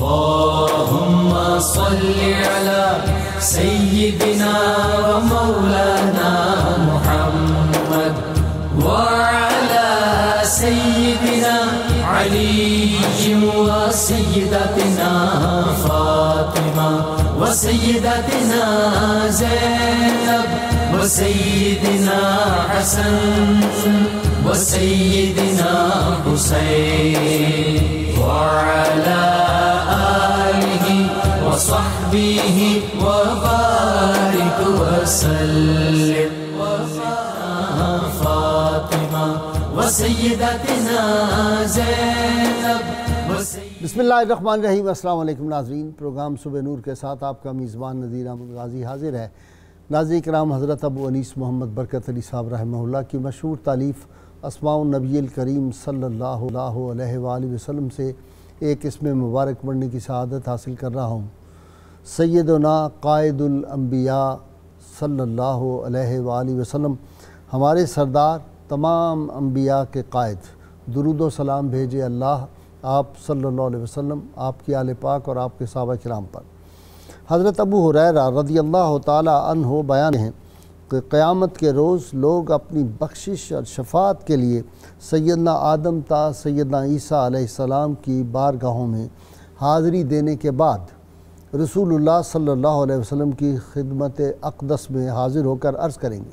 اللهم صل على سيدنا ومولانا محمد وعلى سيدنا علي وسيدتنا فاطمة وسيدتنا زينب وسيدنا حسن وسيدنا حسين وعلى آله وصحبه وبارك وسلم فاطمة وسيدتنا زينب. بسم اللہ الرحمن الرحیم. السلام علیکم ناظرین. پروگرام صبح نور کے ساتھ آپ کا میزبان نذیر احمد غازی حاضر ہے. ناظرین کرام، حضرت ابو انیس محمد برکت علی صاحب رحمہ اللہ کی مشہور تالیف اسماء النبی الکریم صلی اللہ علیہ وآلہ وسلم سے ایک اسم مبارک پڑھنے کی سعادت حاصل کر رہا ہوں. سیدنا قائد الانبیاء صلی اللہ علیہ وآلہ وسلم، ہمارے سردار، تمام انبیاء کے قائد، درود و سلام بھیجے اللہ آپ صلی اللہ علیہ وسلم، آپ کی آل پاک اور آپ کے صحابہ کرام پر. حضرت ابو ہریرہ رضی اللہ تعالی عنہ بیان ہیں کہ قیامت کے روز لوگ اپنی بخشش اور شفاعت کے لیے سیدنا آدم تا سیدنا عیسیٰ علیہ السلام کی بارگاہوں میں حاضری دینے کے بعد رسول اللہ صلی اللہ علیہ وسلم کی خدمت اقدس میں حاضر ہو کر عرض کریں گے،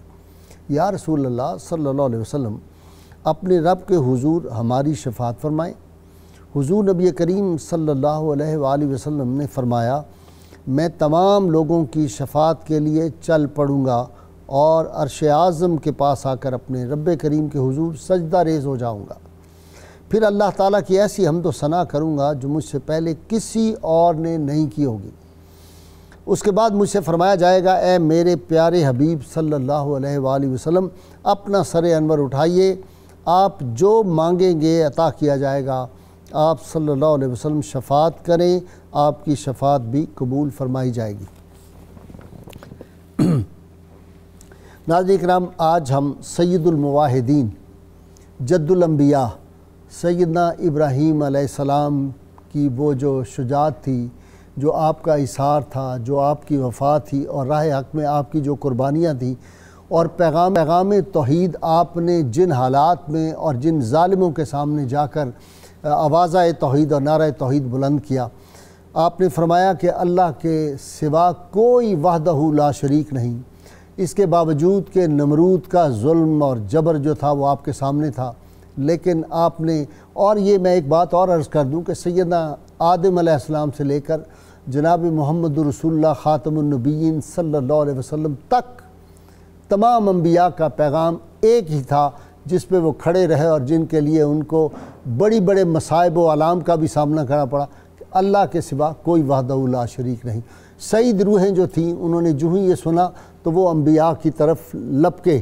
یا رسول اللہ صلی اللہ علیہ وسلم، اپنے رب کے حضور ہماری شفاعت فرمائیں. حضور نبی کریم صلی اللہ علیہ وآلہ وسلم نے فرمایا، میں تمام لوگوں کی شفاعت کے لیے چل پڑوں گا اور عرش اعظم کے پاس آ کر اپنے رب کریم کے حضور سجدہ ریز ہو جاؤں گا. پھر اللہ تعالیٰ کی ایسی حمد و ثنا کروں گا جو مجھ سے پہلے کسی اور نے نہیں کی ہوگی. اس کے بعد مجھ سے فرمایا جائے گا، اے میرے پیارے حبیب صلی اللہ علیہ وآلہ وسلم، اپنا سر انور اٹھائیے، آپ جو مانگیں گے عطا کیا جائے گا. آپ صلی اللہ علیہ وسلم شفاعت کریں، آپ کی شفاعت بھی قبول فرمائی جائے گی. ناظرین کرام، آج ہم سید المواحدین، جد الانبیاء، سیدنا ابراہیم علیہ السلام کی وہ جو شجاعت تھی، جو آپ کا اظہار تھا، جو آپ کی وفا تھی اور راہ حق میں آپ کی جو قربانیاں تھیں، اور پیغام توحید آپ نے جن حالات میں اور جن ظالموں کے سامنے جا کر آوازہ توحید اور نعرہ توحید بلند کیا. آپ نے فرمایا کہ اللہ کے سوا کوئی وحدہ لا شریک نہیں. اس کے باوجود کہ نمرود کا ظلم اور جبر جو تھا وہ آپ کے سامنے تھا، لیکن آپ نے، اور یہ میں ایک بات اور عرض کر دوں کہ سیدنا آدم علیہ السلام سے لے کر جناب محمد رسول اللہ خاتم النبیین صلی اللہ علیہ وسلم تک تمام انبیاء کا پیغام ایک ہی تھا، جس پہ وہ کھڑے رہے اور جن کے لیے ان کو بڑے مصائب و علام کا بھی سامنا کرنا پڑا کہ اللہ کے سوا کوئی وحدہ لا شریک نہیں. سعید روحیں جو تھیں، انہوں نے جو ہی یہ سنا تو وہ انبیاء کی طرف لپکے.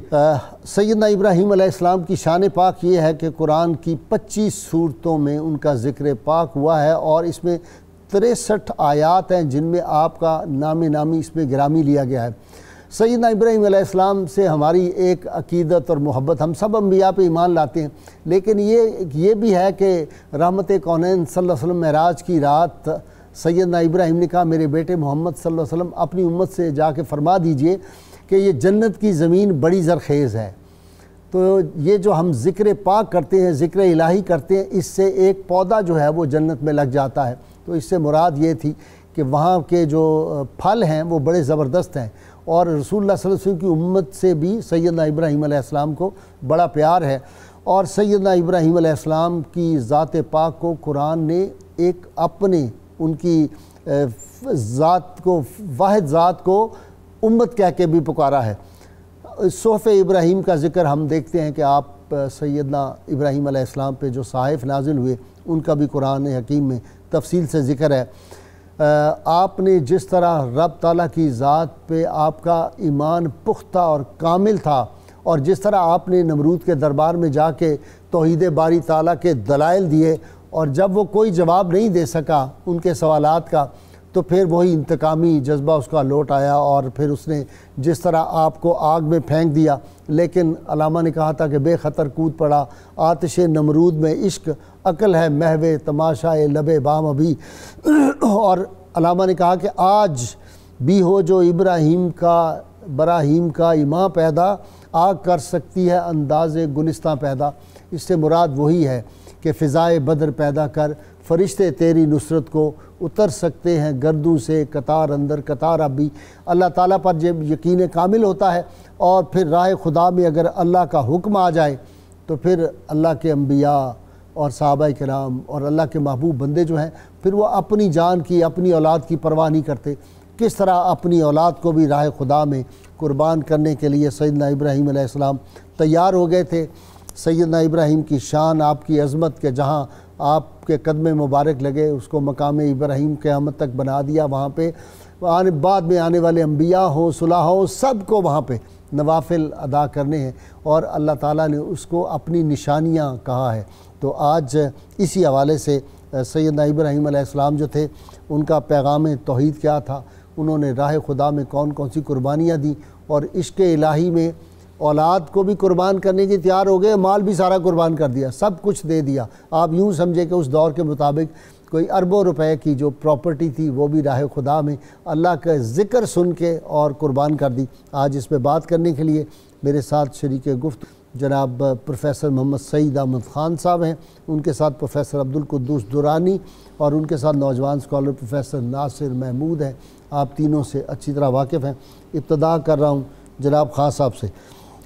سیدنا ابراہیم علیہ السلام کی شان پاک یہ ہے کہ قرآن کی 25 سورتوں میں ان کا ذکر پاک ہوا ہے، اور اس میں 63 آیات ہیں جن میں آپ کا نامی اس میں گرامی لیا گیا ہے. سیدنا ابراہیم علیہ السلام سے ہماری ایک عقیدت اور محبت، ہم سب انبیاء پہ ایمان لاتے ہیں، لیکن یہ بھی ہے کہ رحمت کونین صلی اللہ علیہ وسلم معراج کی رات سیدنا ابراہیم نے کہا، میرے بیٹے محمد صلی اللہ علیہ وسلم اپنی امت سے جا کے فرما دیجئے کہ یہ جنت کی زمین بڑی زرخیز ہے. تو یہ جو ہم ذکر پاک کرتے ہیں، ذکر الہی کرتے ہیں، اس سے ایک پودا جو ہے وہ جنت میں لگ جاتا ہے. تو اس سے مراد یہ تھی کہ وہاں کے جو پھل ہیں وہ بڑے زبردست ہیں، اور رسول اللہ صلی اللہ علیہ وسلم کی امت سے بھی سیدنا ابراہیم علیہ السلام کو بڑا پیار ہے. اور سیدنا ابراہیم علیہ السلام کی ذات پاک کو قرآن نے ایک اپنے ان کی ذات کو، واحد ذات کو امت کہہ کے بھی پکارا ہے. صحف ابراہیم کا ذکر ہم دیکھتے ہیں کہ آپ سیدنا ابراہیم علیہ السلام پہ جو صحائف نازل ہوئے ان کا بھی قرآن حکیم میں تفصیل سے ذکر ہے. آپ نے جس طرح رب تعالیٰ کی ذات پہ آپ کا ایمان پختہ اور کامل تھا، اور جس طرح آپ نے نمرود کے دربار میں جا کے توحید باری تعالیٰ کے دلائل دیے، اور جب وہ کوئی جواب نہیں دے سکا ان کے سوالات کا، تو پھر وہی انتقامی جذبہ اس کا لوٹ آیا اور پھر اس نے جس طرح آپ کو آگ میں پھینک دیا، لیکن علامہ نے کہا تھا کہ بے خطر کود پڑا آتش نمرود میں عشق، عقل ہے محو تماشائے لب بام ابھی۔ اور علامہ نے کہا کہ آج بھی ہو جو براہیم کا ایماں پیدا، آگ کر سکتی ہے انداز گلستاں پیدا۔ اس سے مراد وہی ہے کہ فضائے بدر پیدا کر، فرشتے تیری نصرت کو اتر سکتے ہیں گردوں سے قطار اندر قطار اب بھی۔ اللہ تعالیٰ پر جب یقین کامل ہوتا ہے اور پھر راہ خدا میں اگر اللہ کا حکم آ جائے تو پھر اللہ کے انبیاء اور صحابہ کرام اور اللہ کے محبوب بندے جو ہیں پھر وہ اپنی جان کی اپنی اولاد کی پرواہ نہیں کرتے۔ کس طرح اپنی اولاد کو بھی راہ خدا میں قربان کرنے کے لیے سیدنا ابراہیم علیہ السلام تیار ہو گئے تھے۔ سیدنا ابراہیم کی شان، آپ کی عظمت کے جہاں آپ کے قدم مبارک لگے اس کو مقام ابراہیم قیامت تک بنا دیا۔ وہاں پہ بعد میں آنے والے انبیاء ہوں صلحاء ہوں سب کو وہاں پہ نوافل ادا کرنے ہیں اور اللہ تعالیٰ نے اس کو اپنی نشانیاں کہا ہے۔ تو آج اسی حوالے سے سیدنا ابراہیم علیہ السلام جو تھے ان کا پیغام توحید کیا تھا، انہوں نے راہ خدا میں کون کون سی قربانیاں دیں اور عشق الہی میں اولاد کو بھی قربان کرنے کی تیار ہو گئے، مال بھی سارا قربان کر دیا، سب کچھ دے دیا۔ آپ یوں سمجھے کہ اس دور کے مطابق کوئی اربوں روپے کی جو پراپرٹی تھی وہ بھی راہ خدا میں اللہ کا ذکر سن کے اور قربان کر دی۔ آج اس پہ بات کرنے کے لیے میرے ساتھ شریک گفت جناب پروفیسر محمد سعید احمد خان صاحب ہیں، ان کے ساتھ پروفیسر عبدالقدوس درانی اور ان کے ساتھ نوجوان سکالر پروفیسر ناصر محمود ہیں۔ آپ تینوں سے اچھی طرح واقف ہیں۔ ابتدا کر رہا ہوں جناب خان صاحب سے۔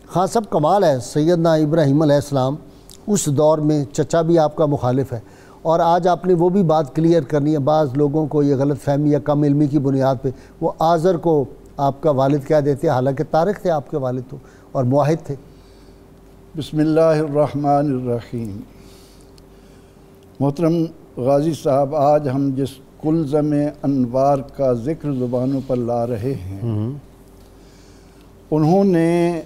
خان صاحب کمال ہے، سیدنا ابراہیم علیہ السلام اس دور میں چچا بھی آپ کا مخالف ہے اور آج آپ نے وہ بھی بات کلیئر کرنی ہے۔ بعض لوگوں کو یہ غلط فہمی یا کم علمی کی بنیاد پہ وہ آزر کو آپ کا والد کہہ دیتے ہیں، حالانکہ طارق تھے آپ کے والد تو اور موحد تھے۔ بسم اللہ الرحمن الرحیم۔ محترم غازی صاحب، آج ہم جس کلزم انوار کا ذکر زبانوں پر لا رہے ہیں انہوں نے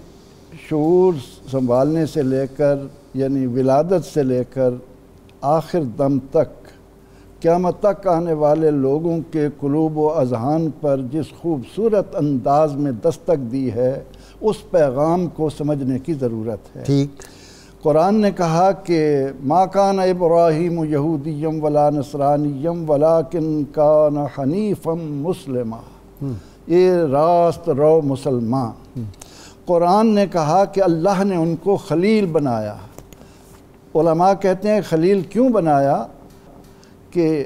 شعور سنبھالنے سے لے کر یعنی ولادت سے لے کر آخر دم تک قیامت تک آنے والے لوگوں کے قلوب و اذہان پر جس خوبصورت انداز میں دستک دی ہے اس پیغام کو سمجھنے کی ضرورت ہے۔ ٹھیک، قرآن نے کہا کہ ما کان ابراہیم یہودیم ولا نصرانیم ولیکن کان حنیفا مسلما، یہ راست رو مسلمان۔ قرآن نے کہا کہ اللہ نے ان کو خلیل بنایا۔ علماء کہتے ہیں خلیل کیوں بنایا؟ کہ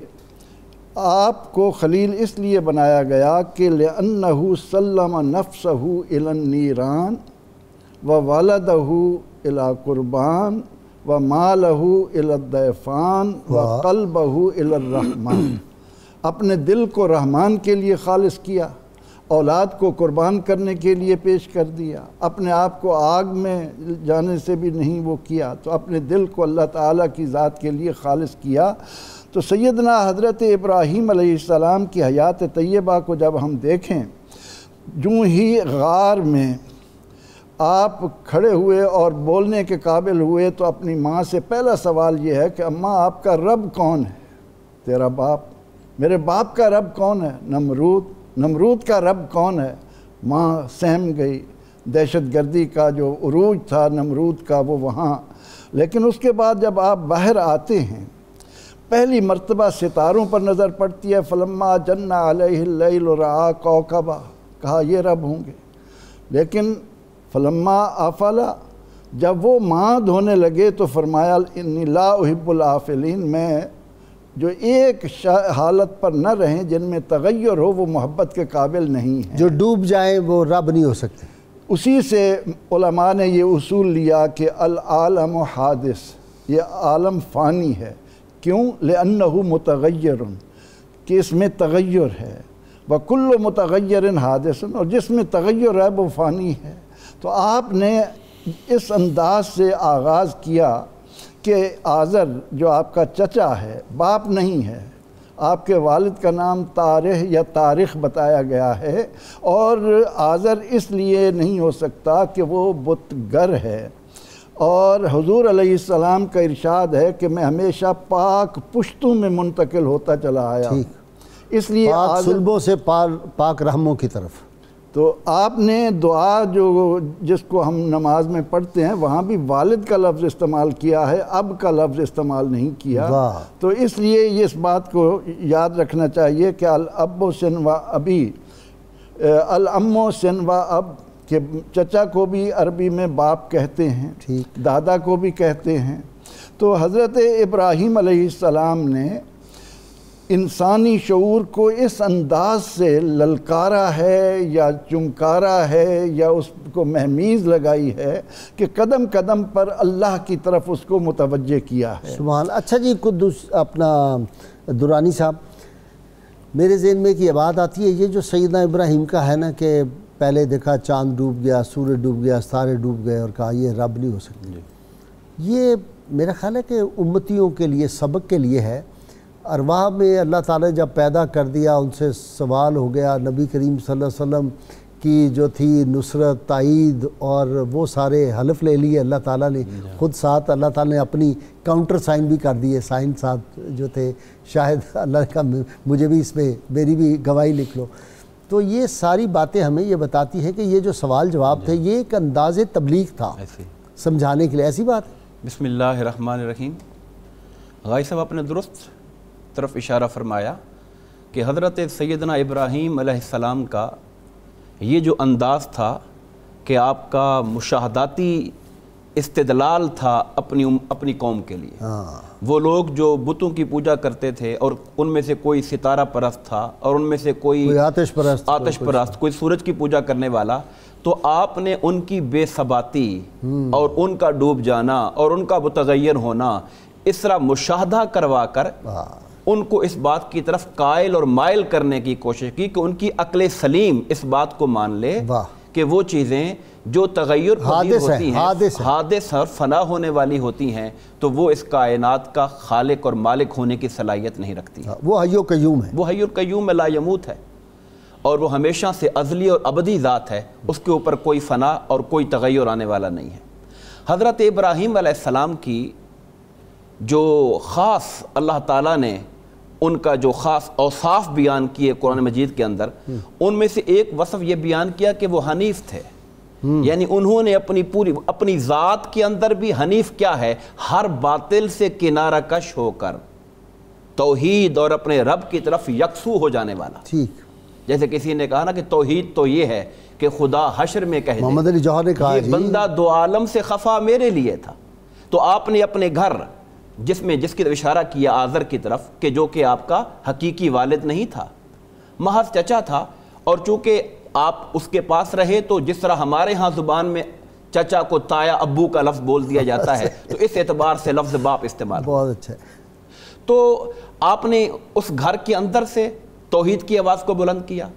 آپ کو خلیل اس لیے بنایا گیا کہ لأنہ سلم نفسہ الی النیران وولدہ الی قربان ومالہ الی الضیفان وقلبہ الی الرحمن۔ اپنے دل کو رحمان کے لیے خالص کیا، اولاد کو قربان کرنے کے لیے پیش کر دیا، اپنے آپ کو آگ میں جانے سے بھی نہیں وہ کیا، تو اپنے دل کو اللہ تعالیٰ کی ذات کے لیے خالص کیا۔ تو سیدنا حضرت ابراہیم علیہ السلام کی حیات طیبہ کو جب ہم دیکھیں، جو ہی غار میں آپ کھڑے ہوئے اور بولنے کے قابل ہوئے تو اپنی ماں سے پہلا سوال یہ ہے کہ اماں آپ کا رب کون ہے؟ تیرا باپ۔ میرے باپ کا رب کون ہے؟ نمرود کا رب کون ہے؟ ماں سہم گئی، دہشت گردی کا جو عروج تھا نمرود کا وہ وہاں۔ لیکن اس کے بعد جب آپ باہر آتے ہیں پہلی مرتبہ ستاروں پر نظر پڑتی ہے، فلما جن علیہ اللیل رأى کوكبا، کہا یہ رب ہوں گے۔ لیکن فلما آفلا، جب وہ ماں دھونے لگے تو فرمایا انی لا احب الآفلین، میں جو ایک حالت پر نہ رہیں جن میں تغیر ہو وہ محبت کے قابل نہیں ہیں، جو ڈوب جائیں وہ رب نہیں ہو سکتے۔ اسی سے علماء نے یہ اصول لیا کہ العالم حادث، یہ عالم فانی ہے۔ کیوں؟ لأنہ متغیر، کہ اس میں تغیر ہے، وکل متغیر حادث، اور جس میں تغیر ہے وہ فانی ہے۔ تو آپ نے اس انداز سے آغاز کیا کہ آزر جو آپ کا چچا ہے، باپ نہیں ہے، آپ کے والد کا نام طارح یا طارق بتایا گیا ہے، اور آزر اس لیے نہیں ہو سکتا کہ وہ بت گر ہے۔ اور حضور علیہ السلام کا ارشاد ہے کہ میں ہمیشہ پاک پشتوں میں منتقل ہوتا چلا آیا، اس لیے پاک صلبوں سے پاک رحموں کی طرف. تو آپ نے دعا جو جس کو ہم نماز میں پڑھتے ہیں وہاں بھی والد کا لفظ استعمال کیا ہے، اب کا لفظ استعمال نہیں کیا. تو اس لیے یہ اس بات کو یاد رکھنا چاہیے کہ الاب سن و ابی، الام سن و اب، کہ چچا کو بھی عربی میں باپ کہتے ہیں، دادا کو بھی کہتے ہیں. تو حضرت ابراہیم علیہ السلام نے انسانی شعور کو اس انداز سے للکارا ہے یا چمکارا ہے یا اس کو مہمیز لگائی ہے کہ قدم قدم پر اللہ کی طرف اس کو متوجہ کیا ہے. سبحان. اچھا جی، قدس اپنا درانی صاحب، میرے ذہن میں ایک یہ بات آتی ہے، یہ جو سیدنا ابراہیم کا ہے نا کہ پہلے دیکھا چاند ڈوب گیا، سورج ڈوب گیا، ستارے ڈوب گئے اور کہا یہ رب نہیں ہو سکتی. یہ میرا خیال ہے کہ امتیوں کے لیے سبق کے لیے ہے. ارواح میں اللہ تعالیٰ نے جب پیدا کر دیا ان سے سوال ہو گیا، نبی کریم صلی اللہ علیہ وسلم کی جو تھی نصرت، تائید اور وہ سارے حلف لے لیے اللہ تعالیٰ نے خود ساتھ. اللہ تعالیٰ نے اپنی کاؤنٹر سائن بھی کر دیے، سائن ساتھ جو تھے، شاید اللہ نے کہا مجھے بھی اس میں میری بھی گواہی لکھ لو. تو یہ ساری باتیں ہمیں یہ بتاتی ہیں کہ یہ جو سوال جواب تھے یہ ایک انداز تبلیغ تھا سمجھانے کے لیے. ایسی بات ہے. بسم اللہ الرحمن الرحیم. غائی صاحب آپ نے درست طرف اشارہ فرمایا کہ حضرت سیدنا ابراہیم علیہ السلام کا یہ جو انداز تھا کہ آپ کا مشاہداتی استدلال تھا اپنی قوم کے لیے. وہ لوگ جو بتوں کی پوجا کرتے تھے اور ان میں سے کوئی ستارہ پرست تھا اور ان میں سے کوئی آتش پرست، کوئی سورج کی پوجا کرنے والا، تو آپ نے ان کی بے ثباتی اور ان کا ڈوب جانا اور ان کا متغیر ہونا اس طرح مشاہدہ کروا کر ان کو اس بات کی طرف قائل اور مائل کرنے کی کوشش کی کہ ان کی عقل سلیم اس بات کو مان لے کہ وہ چیزیں جو تغیر پذیر ہوتی ہیں، حادث اور فنا ہونے والی ہوتی ہیں، تو وہ اس کائنات کا خالق اور مالک ہونے کی صلاحیت نہیں رکھتی. وہ حی و قیوم ہے، وہ حی و قیوم لا یموت ہے اور وہ ہمیشہ سے ازلی اور ابدی ذات ہے، اس کے اوپر کوئی فنا اور کوئی تغیر آنے والا نہیں ہے. حضرت ابراہیم علیہ السلام کی جو خاص اللہ تعالیٰ نے ان کا جو خاص اوصاف بیان کیے قرآن مجید کے اندر، ان میں سے ایک وصف یہ بیان کیا کہ وہ حنیف تھے. یعنی انہوں نے اپنی ذات کے اندر بھی حنیف کیا ہے، ہر باطل سے کنارہ کش ہو کر توحید اور اپنے رب کی طرف یکسو ہو جانے والا. ٹھیک، جیسے کسی نے کہا نا کہ توحید تو یہ ہے کہ خدا حشر میں کہہ دے محمد علی جوہر نے کہا یہ بندہ دو عالم سے خفا میرے لیے تھا. تو آپ نے اپنے گھر جس کی طرف اشارہ کیا آذر کی طرف، کہ جو کہ آپ کا حقیقی والد نہیں تھا، محض چچا تھا، اور چونکہ آپ اس کے پاس رہے تو جس طرح ہمارے ہاں زبان میں چچا کو تایا ابو کا لفظ بول دیا جاتا ہے تو اس اعتبار سے لفظ باپ استعمال. بہت اچھا. تو آپ نے اس گھر کے اندر سے توحید کی آواز کو بلند کیا،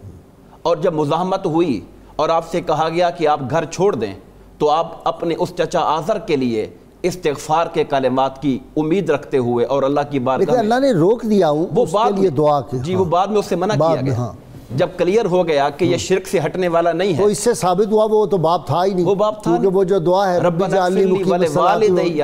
اور جب مزاحمت ہوئی اور آپ سے کہا گیا کہ آپ گھر چھوڑ دیں تو آپ اپنے اس چچا آذر کے لیے استغفار کے کلمات کی امید رکھتے ہوئے اور اللہ کی بارگاہ میں، اللہ نے روک دیا اس کے لیے دعا کی. جی وہ بعد میں اس سے منع کیا گیا جب کلیئر ہو گیا کہ یہ شرک سے ہٹنے والا نہیں ہے. تو اس سے ثابت ہوا وہ تو باپ تھا ہی نہیں. وہ باپ تھا نہیں. کیونکہ وہ جو دعا ہے ربنا اغفر لی ولوالدیّ،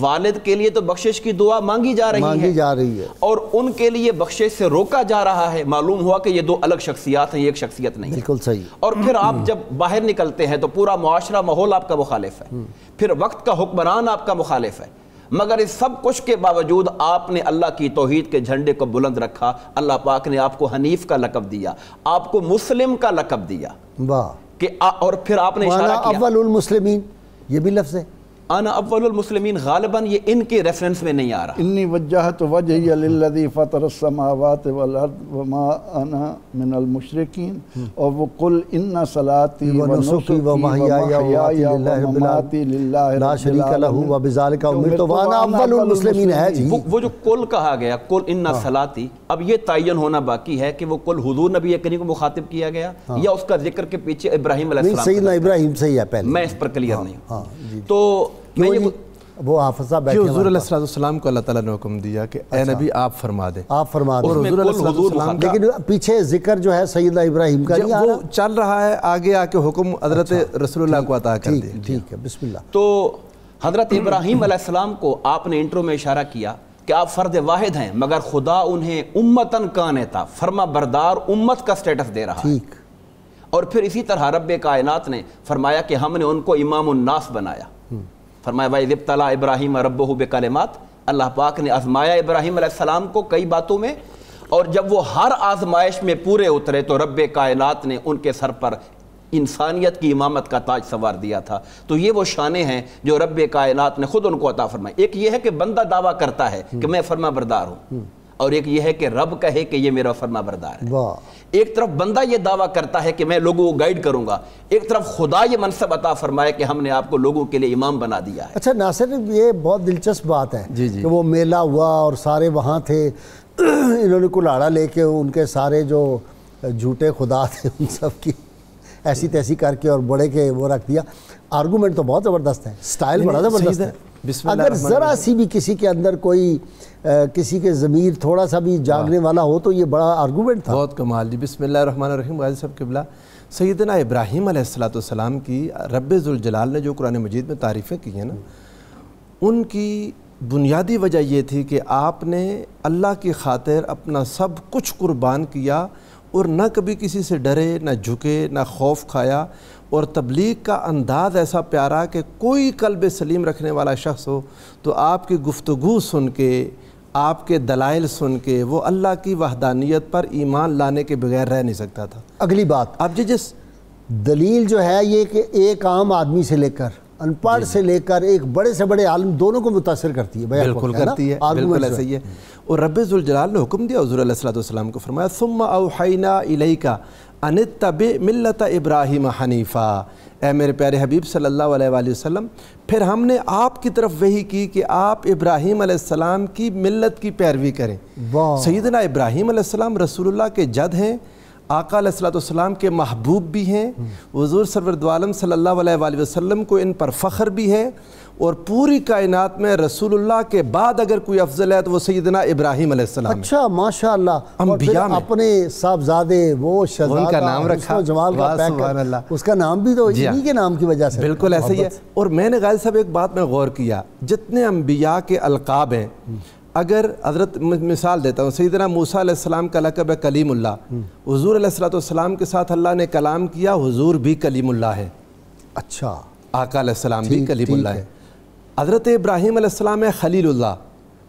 والد کے لیے تو بخشش کی دعا مانگی جا رہی ہے اور ان کے لیے بخشش سے روکا جا رہا ہے. معلوم ہوا کہ یہ دو الگ شخصیات ہیں، یہ ایک شخصیت نہیں. بالکل صحیح. اور پھر آپ جب باہر نکلتے ہیں تو پورا معاشرہ ماحول آپ کا مخالف ہے، پھر وقت کا حکمران آپ کا مخالف ہے، مگر اس سب کچھ کے باوجود آپ نے اللہ کی توحید کے جھنڈے کو بلند رکھا. اللہ پاک نے آپ کو حنیف کا لقب دیا، آپ کو مسلم کا لقب دیا. کہ اور پھر آپ نے اشارہ کیا اول المسلمین، یہ بھی لفظ ہے انا اول المسلمین، غالباً یہ ان کے ریفرنس میں نہیں آ رہا. انی وجہت وجہی للذی فطر السماوات والارض وما انا من المشرکین، اور وہ قل ان صلاتی ونسکی ومحیای ومماتی للہ لا شریک لہ وبذالک امرت وانا اول المسلمین ہے. جی وہ جو قل کہا گیا، قل ان صلاتی، اب یہ تعین ہونا باقی ہے کہ وہ قل حضور نبی کریم کو مخاطب کیا گیا یا اس کا ذکر کے پیچھے ابراہیم علیہ السلام. سیدنا ابراہیم سے ہی ہے پہلے، میں اس پر کلیئر نہیں ہوں. تو وہ حافظہ بیٹھے حضور علیہ السلام کو اللہ تعالیٰ نے حکم دیا کہ اے نبی آپ فرما دیں، آپ فرما دیں. اور حضور علیہ السلام کا لیکن پیچھے ذکر جو ہے سیدنا ابراہیم کا نہیں آ رہا، وہ چل رہا ہے، آگے آ کے حکم حضرت رسول اللہ کو عطا کر دیں. ٹھیک ہے، بسم اللہ. تو حضرت ابراہیم علیہ السلام کو آپ نے انٹرو میں اشارہ کیا کہ آپ فرد واحد ہیں، مگر خدا انہیں امتن قانتا، فرما بردار امت کا سٹیٹس دے رہا ہے۔ اور پھر اسی طرح رب کائنات نے فرمایا کہ ہم نے ان کو امام الناس بنایا۔ فرمایا وَإِذِ ابْتَلَىٰ إِبْرَاهِيمَ رَبُّهُ بِكَلِمَاتٍ، اللہ پاک نے آزمایا ابراہیم علیہ السلام کو کئی باتوں میں، اور جب وہ ہر آزمائش میں پورے اترے تو رب کائنات نے ان کے سر پر انسانیت کی امامت کا تاج سوار دیا تھا۔ تو یہ وہ شانیں ہیں جو رب کائنات نے خود ان کو عطا فرمائی۔ ایک یہ ہے کہ بندہ دعویٰ کرتا ہے کہ میں فرما بردار ہوں، اور ایک یہ ہے کہ رب کہے کہ یہ میرا فرما بردار ہے۔ ایک طرف بندہ یہ دعویٰ کرتا ہے کہ میں لوگوں کو گائیڈ کروں گا، ایک طرف خدا یہ منصب عطا فرمائے کہ ہم نے آپ کو لوگوں کے لیے امام بنا دیا ہے۔ اچھا ناصر، یہ بہت دلچسپ بات ہے کہ وہ میلہ ہوا اور سارے وہاں تھے، انہوں نے کلاڑا لے کے ان کے سارے جو جھوٹے خدا تھے ان سب کی ایسی تیسی کر کے اور بڑے کے وہ رکھ دیا۔ آرگومنٹ تو بہت زبردست ہے، سٹائل بڑا زبردست ہے۔ اگر ذرا سی بھی کسی کے اندر کوئی کسی کے ضمیر تھوڑا سا بھی جاگنے والا ہو تو یہ بڑا آرگومنٹ تھا۔ بہت کمال جی۔ بسم اللہ الرحمن الرحیم۔ غازی صاحب قبلہ، سیدنا ابراہیم علیہ السلام کی رب ذوالجلال نے جو قرآن مجید میں تعریفیں کی ہیں نا، ان کی بنیادی وجہ یہ تھی کہ آپ نے اللہ کی خاطر اپنا سب کچھ قربان کیا، اور نہ کبھی کسی سے ڈرے، نہ جھکے، نہ خوف کھایا، اور تبلیغ کا انداز ایسا پیارا کہ کوئی قلب سلیم رکھنے والا شخص ہو تو آپ کی گفتگو سن کے، آپ کے دلائل سن کے وہ اللہ کی وحدانیت پر ایمان لانے کے بغیر رہ نہیں سکتا تھا۔ اگلی بات، اب جس دلیل جو ہے یہ کہ ایک عام آدمی سے لے کر ان پڑھ سے لے کر ایک بڑے سے بڑے عالم دونوں کو متاثر کرتی ہے۔ بالکل کرتی ہے، بالکل ایسا ہی ہے۔ اور رب ذوالجلال نے حکم دیا حضور علیہ السلام کو، فرمایا ثم اوحینا الیک ان اتبع ملت ابراہیم حنیفا، اے میرے پیارے حبیب صلی اللہ علیہ وآلہ وسلم، پھر ہم نے آپ کی طرف وحی کی کہ آپ ابراہیم علیہ السلام کی ملت کی پیروی کریں۔ سیدنا ابراہیم علیہ السلام رسول اللہ کے جد ہیں، آقا علیہ السلام کے محبوب بھی ہیں، حضور سرور دو عالم صلی اللہ علیہ وآلہ وسلم کو ان پر فخر بھی ہے، اور پوری کائنات میں رسول اللہ کے بعد اگر کوئی افضل ہے تو وہ سیدنا ابراہیم علیہ السلام ہے۔ اچھا ماشاءاللہ، انبیاء میں اپنے صاحبزادے وہ شہزادہ ان کا نام رکھا، جمال کا پیکر، اس کا نام بھی تو انہی کے نام کی وجہ سے۔ بالکل ایسا ہی ہے۔ اور میں نے غازی صاحب ایک بات میں غور کیا، جتنے انبیاء کے القاب ہیں، اگر حضرت مثال دیتا ہوں، سیدنا موسیٰ علیہ السلام کا لقب ہے کلیم اللہ، حضور علیہ السلام کے ساتھ اللہ نے کلام کیا، حضور بھی کلیم اللہ ہے۔ اچھا، آقا علیہ السلام بھی کلیم اللہ ہے۔ حضرت ابراہیم علیہ السلام ہے خلیل اللہ،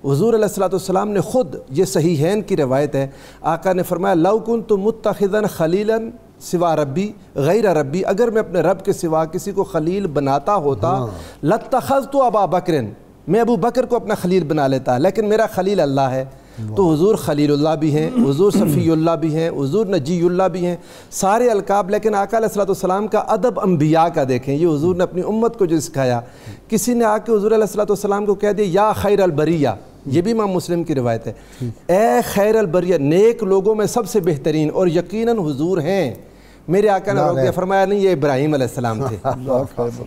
حضور علیہ السلام نے خود، یہ صحیحین کی روایت ہے، آقا نے فرمایا لو کنت متخذا خلیلا سوا ربی غیر ربی، اگر میں اپنے رب کے سوا کسی کو خلیل بناتا ہوتا لاتخذت ابا بکر، میں ابو بکر کو اپنا خلیل بنا لیتا، لیکن میرا خلیل اللہ ہے۔ تو حضور خلیل اللہ بھی ہیں، حضور صفی اللہ بھی ہیں، حضور نجی اللہ بھی ہیں، سارے القاب۔ لیکن آقا علیہ السلام کا ادب انبیاء کا دیکھیں، یہ حضور نے اپنی امت کو جو سکھایا، کسی نے آ کے حضور علیہ السلام کو کہہ دیا یا خیر البریہ، یہ بھی امام مسلم کی روایت ہے، اے خیر البریہ، نیک لوگوں میں سب سے بہترین، اور یقیناً حضور ہیں۔ میرے آقا نے روک دیا، فرمایا نہیں، یہ ابراہیم علیہ السلام تھے۔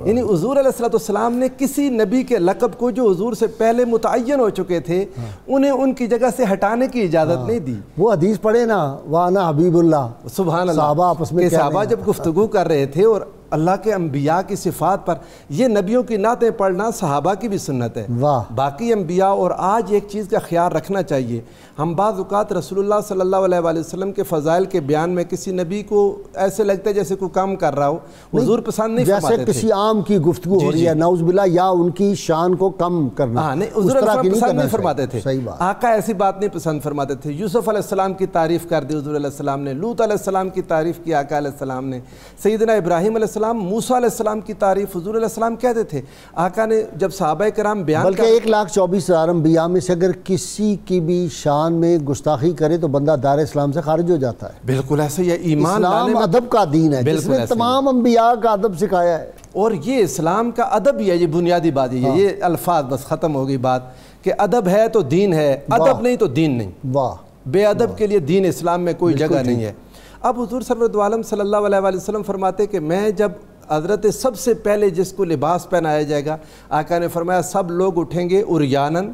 یعنی حضور علیہ السلام نے کسی نبی کے لقب کو جو حضور سے پہلے متعین ہو چکے تھے انہیں ان کی جگہ سے ہٹانے کی اجازت نہیں دی۔ وہ حدیث پڑھے نا، وَأَنَا حبیب اللہ، سبحان اللہ، صحابہ آپس میں صحابہ جب گفتگو کر رہے تھے اور اللہ کے انبیاء کی صفات پر، یہ نبیوں کی نعتیں پڑھنا صحابہ کی بھی سنت ہے، باقی انبیاء۔ اور آج ایک چیز کا خیال رکھنا چاہیے، ہم بعض اوقات رسول اللہ صلی اللہ علیہ وآلہ وسلم کے فضائل کے بیان میں کسی نبی کو ایسے لگتا ہے جیسے کوئی کام کر رہا ہو، حضور پسند نہیں فرماتے تھے، جیسے کسی عام کی گفتگو ہو رہی ہے، نعوذ باللہ، یا ان کی شان کو کم کرنا، نہیں، حضور پسند نہیں فرماتے تھے، آقا ایسی بات نہیں پسند فرماتے تھے۔ یوسف علیہ السلام کی تعریف کر دی حضور علیہ السلام نے، لوط علیہ السلام کی تعریف کی آقا علیہ السلام نے، سیدنا ابراہیم علیہ السلام، موسیٰ علیہ السلام کی تعریف حضور علیہ السلام کہتے تھے۔ آقا نے جب صحابہ کرام بیان، بلکہ 1,24,000 انبیاء میں سے اگر کسی کی بھی شان میں گستاخی کرے تو بندہ دار اسلام سے خارج ہو جاتا ہے۔ بالکل ایسا ہی ہے، ایمان لانے اسلام ادب کا دین ہے جس نے تمام انبیاء کا ادب سکھایا ہے، اور یہ اسلام کا ادب ہی ہے، یہ بنیادی بات ہے، یہ الفاظ بس ختم ہو گئی بات کہ ادب ہے تو دین ہے، ادب نہیں تو دین نہیں، واہ، بے ادب کے لیے دین اسلام میں کوئی جگہ نہیں ہے۔ اب حضور سرور دو عالم صلی اللہ علیہ وآلہ وسلم فرماتے کہ میں جب حضرت سب سے پہلے جس کو لباس پہنایا جائے گا، آقا نے فرمایا سب لوگ اٹھیں گے عریاناً،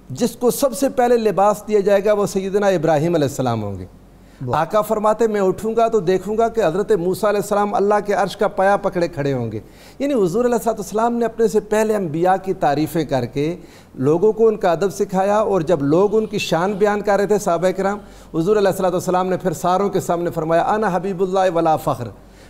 جس کو سب سے پہلے لباس دیا جائے گا وہ سیدنا ابراہیم علیہ السلام ہوں گے۔ آقا فرماتے میں اٹھوں گا تو دیکھوں گا کہ حضرت موسیٰ علیہ السلام اللہ کے عرش کا پایا پکڑے کھڑے ہوں گے. یعنی حضور علیہ السلام نے اپنے سے پہلے انبیاء کی تعریفیں کر کے لوگوں کو ان کا ادب سکھایا، اور جب لوگ ان کی شان بیان کر رہے تھے صحابہ کرام، حضور علیہ السلام نے پھر ساروں کے سامنے فرمایا انا حبیب اللہ ولا فخر،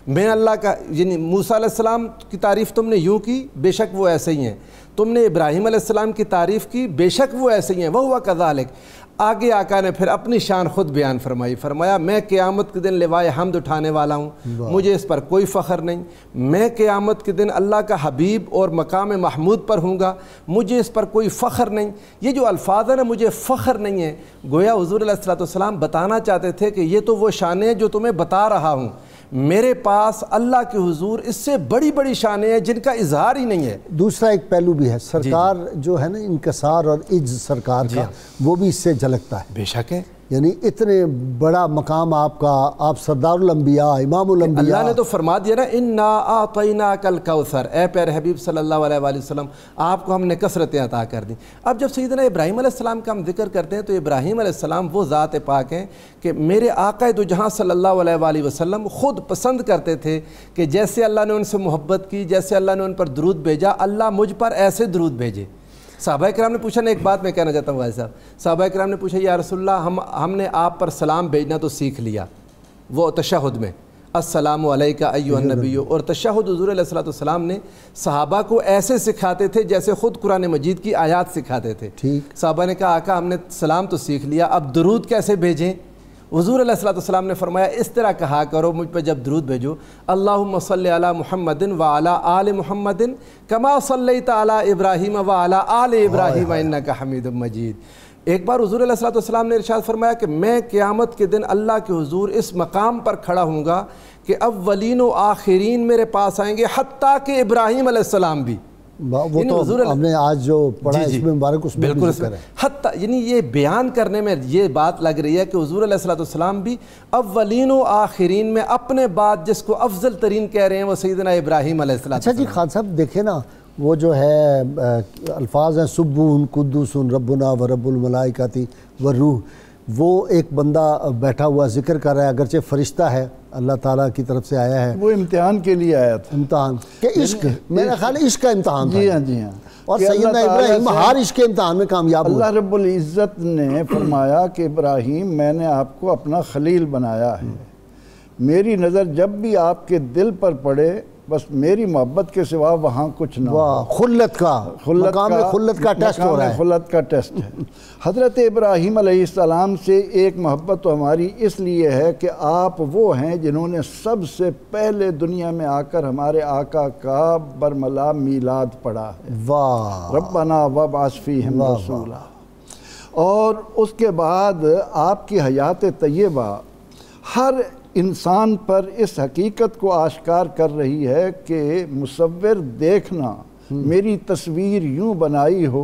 میں اللہ کا. یعنی موسیٰ علیہ السلام کی تعریف تم نے یوں کی، بے شک وہ ایسے ہی ہیں. تم نے ابراہیم علیہ السلام کی تعریف کی، بے شک وہ ایسے ہی ہیں. وَهُوَ كَذَلِكَ. آگے آقا نے پھر اپنی شان خود بیان فرمائی، فرمایا میں قیامت کے دن لوائے حمد اٹھانے والا ہوں، مجھے اس پر کوئی فخر نہیں. میں قیامت کے دن اللہ کا حبیب اور مقام محمود پر ہوں گا، مجھے اس پر کوئی فخر نہیں. یہ جو الفاظ ہیں نا، مجھے فخر نہیں ہے، گویا حضور علیہ السلام بتانا چاہتے تھے کہ یہ تو وہ شانیں ہیں جو تمہیں بتا رہا ہوں، میرے پاس اللہ کے حضور اس سے بڑی بڑی شانیں ہیں جن کا اظہار ہی نہیں ہے. دوسرا ایک پہلو بھی ہے، سرکار جو ہے نا انکسار اور عجز سرکار کا، وہ بھی اس سے جھلکتا ہے. بے شک ہے. یعنی اتنے بڑا مقام آپ کا، آپ سردار الانبیاء، امام الانبیاء. اللہ نے تو فرما دیا نا انا اعطیناک الکوثر، اے پیارے حبیب صلی اللہ علیہ وآلہ وسلم آپ کو ہم نے کثرتیں عطا کر دیں. اب جب سیدنا ابراہیم علیہ السلام کا ہم ذکر کرتے ہیں تو ابراہیم علیہ السلام وہ ذات پاک ہیں کہ میرے آقا دو جہاں صلی اللہ علیہ وآلہ وسلم خود پسند کرتے تھے کہ جیسے اللہ نے ان سے محبت کی، جیسے اللہ نے ان پر درود بھیجا، اللہ مجھ پر ایسے درود بھیجے. صحابہ کرام نے پوچھا نا، ایک بات میں کہنا چاہتا ہوں بھائی صاحب، صحابہ کرام نے پوچھا یا رسول اللہ ہم نے آپ پر سلام بھیجنا تو سیکھ لیا، وہ تشہد میں السلام علیکہ ایھا النبی، اور تشہد حضور علیہ السلام نے صحابہ کو ایسے سکھاتے تھے جیسے خود قرآن مجید کی آیات سکھاتے تھے. صحابہ نے کہا آقا ہم نے سلام تو سیکھ لیا، اب درود کیسے بھیجیں؟ حضور علیہ السلام نے فرمایا اس طرح کہا کرو مجھ پہ جب درود بھیجو، اللہم صلی علی محمد وعلی آل محمد کما صلیت علی ابراہیم وعلی آل ابراہیم انک حمید مجید. ایک بار حضور علیہ السلام نے ارشاد فرمایا کہ میں قیامت کے دن اللہ کے حضور اس مقام پر کھڑا ہوں گا کہ اولین و آخرین میرے پاس آئیں گے، حتیٰ کہ ابراہیم علیہ السلام بھی. وہ تو ہم نے آج جو پڑھا اس میں مبارک اس میں بالکل ذکر ہے. حتیٰ یعنی یہ بیان کرنے میں یہ بات لگ رہی ہے کہ حضور علیہ السلام بھی اولین و آخرین میں اپنے بعد جس کو افضل ترین کہہ رہے ہیں وہ سیدنا ابراہیم علیہ السلام. اچھا جی خان صاحب دیکھیں نا، وہ جو ہے الفاظ ہیں سبون قدوس ربنا و رب الملائکۃ والروح، وہ ایک بندہ بیٹھا ہوا ذکر کر رہا ہے، اگرچہ فرشتہ ہے اللہ تعالیٰ کی طرف سے آیا ہے، وہ امتحان کے لیے آیا تھا. امتحان کہ عشق، میرا خیال ہے عشق کا امتحان تھا. جی ہاں جی ہاں. اور سیدنا ابراہیم ہر عشق کے امتحان میں کامیاب ہوئے. اللہ رب العزت نے فرمایا کہ ابراہیم میں نے آپ کو اپنا خلیل بنایا ہے، میری نظر جب بھی آپ کے دل پر پڑے بس میری محبت کے سوا وہاں کچھ نہ ہو. خلت کا مقام خلت کا ٹیسٹ ہو رہا ہے. خلت کا ٹیسٹ ہے. حضرت ابراہیم علیہ السلام سے ایک محبت تو ہماری اس لیے ہے کہ آپ وہ ہیں جنہوں نے سب سے پہلے دنیا میں آ کر ہمارے آقا کا برملا میلاد پڑھا ہے. واہ ربنا وابعث فیہم رسولا. اور اس کے بعد آپ کی حیات طیبہ ہر انسان پر اس حقیقت کو آشکار کر رہی ہے کہ مصور دیکھنا میری تصویر یوں بنائی ہو،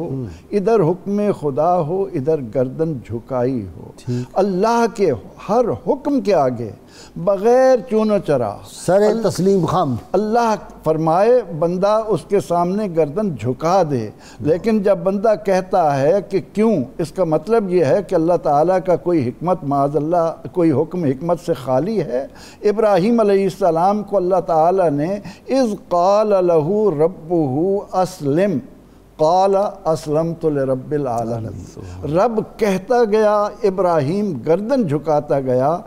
ادھر حکم خدا ہو ادھر گردن جھکائی ہو. اللہ کے ہر حکم کے آگے بغیر چون و چرا سر تسلیم خم اللہ فرمائے بندہ اس کے سامنے گردن جھکا دے. لیکن جب بندہ کہتا ہے کہ کیوں، اس کا مطلب یہ ہے کہ اللہ تعالیٰ کا کوئی حکمت معاذ اللہ کوئی حکم حکمت سے خالی ہے. ابراہیم علیہ السلام کو اللہ تعالیٰ نے اذ قال لہ ربہ اسلم قال اسلمت لرب العالمین، رب کہتا گیا ابراہیم گردن جھکاتا گیا.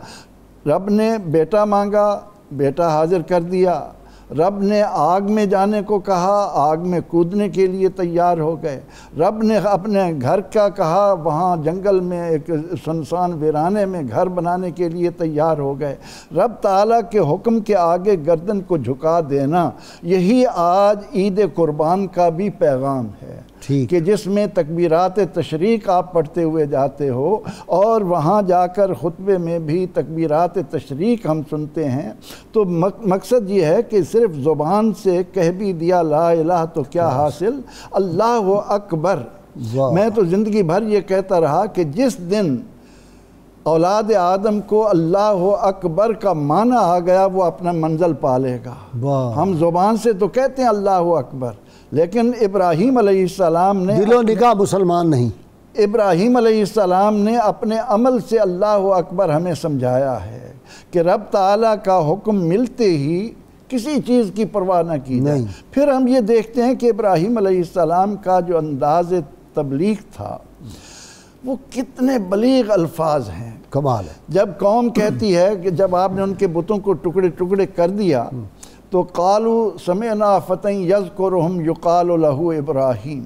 رب نے بیٹا مانگا، بیٹا حاضر کر دیا. رب نے آگ میں جانے کو کہا، آگ میں کودنے کے لیے تیار ہو گئے. رب نے اپنے گھر کا کہا، وہاں جنگل میں ایک سنسان ویرانے میں گھر بنانے کے لیے تیار ہو گئے. رب تعالیٰ کے حکم کے آگے گردن کو جھکا دینا، یہی آج عید قربان کا بھی پیغام ہے کہ جس میں تکبیرات تشریق آپ پڑھتے ہوئے جاتے ہو اور وہاں جا کر خطبے میں بھی تکبیرات تشریق ہم سنتے ہیں. تو مقصد یہ ہے کہ صرف زبان سے کہہ بھی دیا لا الہ تو کیا حاصل، اللہ اکبر. میں تو زندگی بھر یہ کہتا رہا کہ جس دن اولاد آدم کو اللہ اکبر کا معنی آ گیا وہ اپنا منزل پالے گا. ہم زبان سے تو کہتے ہیں اللہ اکبر، لیکن ابراہیم علیہ السلام نے دل و نگاہ مسلمان نہیں. ابراہیم علیہ السلام نے اپنے عمل سے اللہ اکبر ہمیں سمجھایا ہے کہ رب تعالیٰ کا حکم ملتے ہی کسی چیز کی پرواہ نہ کی جائے۔ پھر ہم یہ دیکھتے ہیں کہ ابراہیم علیہ السلام کا جو انداز تبلیغ تھا وہ کتنے بلیغ الفاظ ہیں، کمال ہے۔ جب قوم کہتی ہے کہ جب آپ نے ان کے بتوں کو ٹکڑے ٹکڑے کر دیا تو قالوا سمعنا فتى یذکرہم یقال لہ ابراہیم،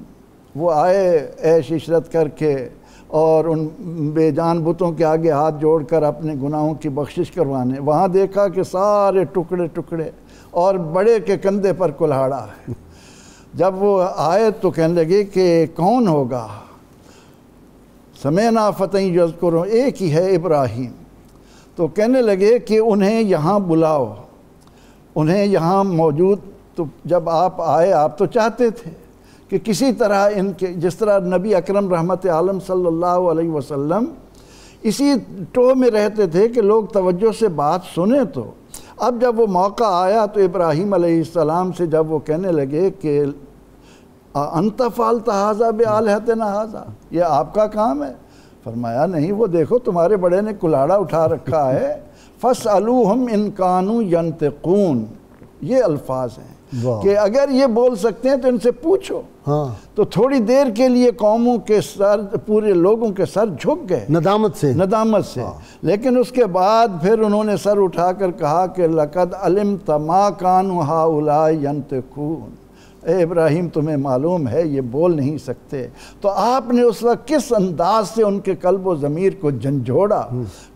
وہ آئے عیش عشرت کر کے اور ان بے جان بتوں کے آگے ہاتھ جوڑ کر اپنے گناہوں کی بخشش کروانے، وہاں دیکھا کہ سارے ٹکڑے ٹکڑے اور بڑے کے کندھے پر کلہاڑا ہے۔ جب وہ آئے تو کہنے لگے کہ کون ہوگا؟ سمعنا فتى یذکرہم، ایک ہی ہے ابراہیم۔ تو کہنے لگے کہ انہیں یہاں بلاؤ، انہیں یہاں موجود۔ تو جب آپ آئے آپ تو چاہتے تھے کہ کسی طرح ان کے، جس طرح نبی اکرم رحمت عالم صلی اللہ علیہ وسلم اسی ٹو میں رہتے تھے کہ لوگ توجہ سے بات سنیں، تو اب جب وہ موقع آیا تو ابراہیم علیہ السلام سے جب وہ کہنے لگے کہ انت فعلت ھذا بآلہتنا ھذا، یہ آپ کا کام ہے؟ فرمایا نہیں، وہ دیکھو تمہارے بڑے نے کلاڑا اٹھا رکھا ہے، فاسألوہم ان کانوا ینطقون، یہ الفاظ ہیں کہ اگر یہ بول سکتے ہیں تو ان سے پوچھو۔ تو تھوڑی دیر کے لیے قوموں کے سر، پورے لوگوں کے سر جھک گئے ندامت سے، لیکن اس کے بعد پھر انہوں نے سر اٹھا کر کہا کہ لقد علمت ما كانوا هؤلاء ينطقون، اے ابراہیم تمہیں معلوم ہے یہ بول نہیں سکتے۔ تو آپ نے اس وقت کس انداز سے ان کے قلب و ضمیر کو جھنجھوڑا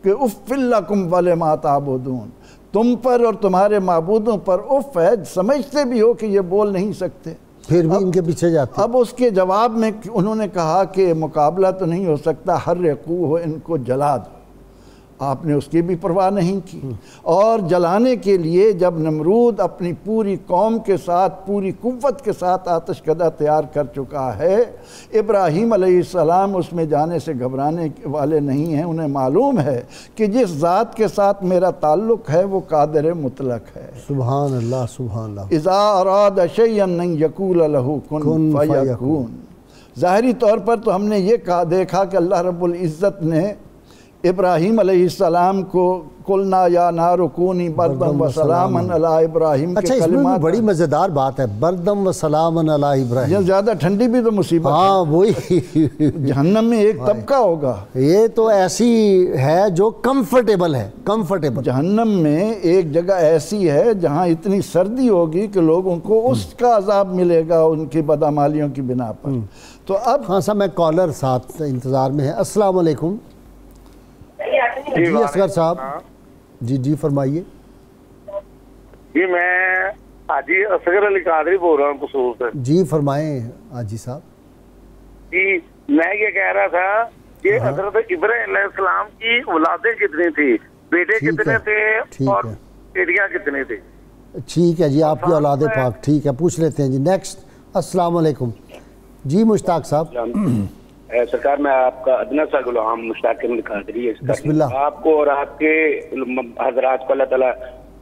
کہ اف لکم ولما تعبدون، تم پر اور تمہارے معبودوں پر اف ہے، سمجھتے بھی ہو کہ یہ بول نہیں سکتے، پھر بھی ان کے پیچھے جاتے۔ اب اس کے جواب میں انہوں نے کہا کہ مقابلہ تو نہیں ہو سکتا، حرقوہ، ان کو جلا دو۔ آپ نے اس کی بھی پرواہ نہیں کی، اور جلانے کے لیے جب نمرود اپنی پوری قوم کے ساتھ پوری قوت کے ساتھ آتش کدہ تیار کر چکا ہے، ابراہیم علیہ السلام اس میں جانے سے گھبرانے والے نہیں ہیں۔ انہیں معلوم ہے کہ جس ذات کے ساتھ میرا تعلق ہے وہ قادر مطلق ہے۔ سبحان اللہ، سبحان اللہ۔ اذا اراد شیئا ان یقول لہ کن فیکون۔ ظاہری طور پر تو ہم نے یہ دیکھا کہ اللہ رب العزت نے ابراہیم علیہ السلام کو قلنا یا نار کونی بردم و سلاما علی ابراہیم کے اچھا، اس میں کلمات، بڑی مزیدار بات ہے، بردم و سلاما علی ابراہیم۔ یہ زیادہ ٹھنڈی بھی تو مصیبت ہے، ہاں وہی جہنم میں ایک طبقہ ہوگا، یہ تو ایسی ہے جو کمفرٹیبل ہے، کمفرٹیبل۔ جہنم میں ایک جگہ ایسی ہے جہاں اتنی سردی ہوگی کہ لوگوں کو اس کا عذاب ملے گا ان کی بدعمالیوں کی بنا پر۔ تو اب ہاں صاحب، میں کالر ساتھ انتظار میں ہے۔ السلام علیکم۔ جی اصغر صاحب، جی فرمائیے۔ جی میں حاجی اصغر علی قادری بول رہا ہوں قصور سے۔ جی فرمائیں حاجی صاحب۔ جی میں یہ کہہ رہا تھا کہ حضرت ابراہیم علیہ السلام کی اولادیں کتنی تھی، بیٹے کتنے تھے اور بیٹیاں کتنی تھی؟ ٹھیک ہے جی، آپ کی اولاد پاک، ٹھیک ہے، پوچھ لیتے ہیں جی۔ نیکسٹ، السلام علیکم۔ جی مشتاق صاحب۔ سرکار میں آپ کا ادنا سا غلام مشتاق احمد قادری ہے۔ بسم اللہ۔ آپ کو اور آپ کے حضرات کو اللہ تعالیٰ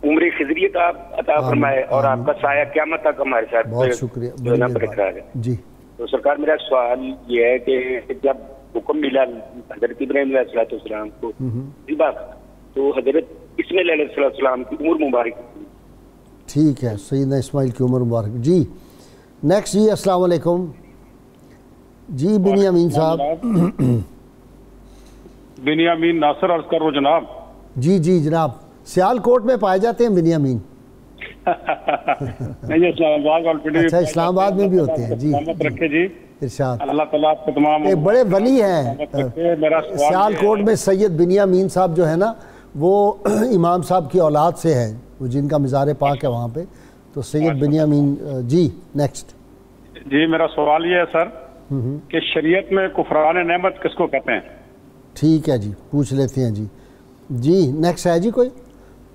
عمری خضریت عطا فرمائے اور آپ کا سایہ قیامت تک ہمارے ساتھ بہت شکریہ، برقرار ہے۔ جی تو سرکار میرا سوال یہ ہے کہ جب حکم ملا حضرت ابراہیم علیہ السلام کو تو حضرت اسماعیل علیہ السلام کی عمر مبارک، ٹھیک ہے، سیدنا اسماعیل کی عمر مبارک۔ جی نیکسٹ جی، السلام علیکم۔ جی بنیامین صاحب۔ بنیامین ناصر عرض کر رہا ہوں جناب۔ جی جناب، سیال کوٹ میں پائے جاتے ہیں بنیامین؟ اچھا، اسلام آباد میں بھی ہوتے ہیں۔ جی رکھے جی، ارشاد۔ اللہ تعالیٰ آپ کو تمام ایک بڑے ولی ہیں سیال کوٹ میں، سید بنیامین صاحب جو ہے نا، وہ امام صاحب کی اولاد سے ہیں، وہ جن کا مزار پاک ہے وہاں پہ، تو سید بنیامین۔ جی نیکسٹ جی، میرا سوال یہ ہے سر کہ شریعت میں کفران نعمت کس کو کہتے ہیں؟ ٹھیک ہے جی، پوچھ لیتے ہیں جی۔ جی نیکسٹ ہے جی کوئی؟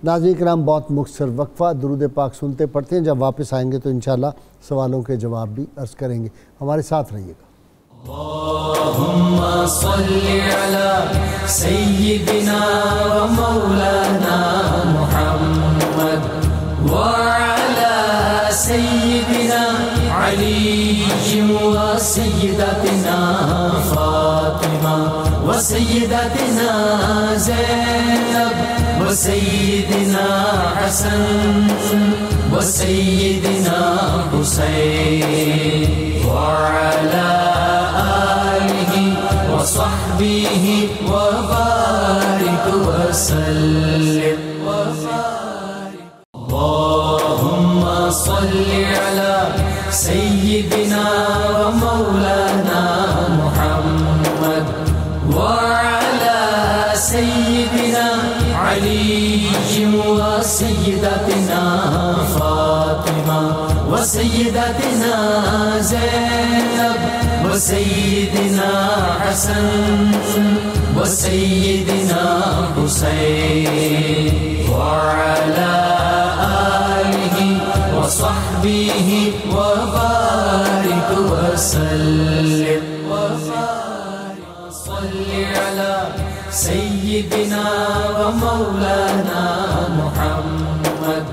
ناظرین کرام، بہت مختصر وقفہ، درود پاک سنتے پڑھتے ہیں، جب واپس آئیں گے تو انشاءاللہ سوالوں کے جواب بھی عرض کریں گے، ہمارے ساتھ رہیے گا۔ اللہم صلی علی سیدنا و مولانا محمد وعلی سیدنا علی و سیدتنا فاطمہ وسيدتنا زينب وسيدنا حسن وسيدنا حسين وعلى آله وصحبه وبارك وسلم اللهم صل على سيدنا ومولانا محمد وعلى سيدنا علي وسيدتنا فاطمة وسيدتنا زينب وسيدنا حسن وسيدنا حسين وعلى آله وصحبه وبارك وسلم صل على سيدنا ومولانا محمد.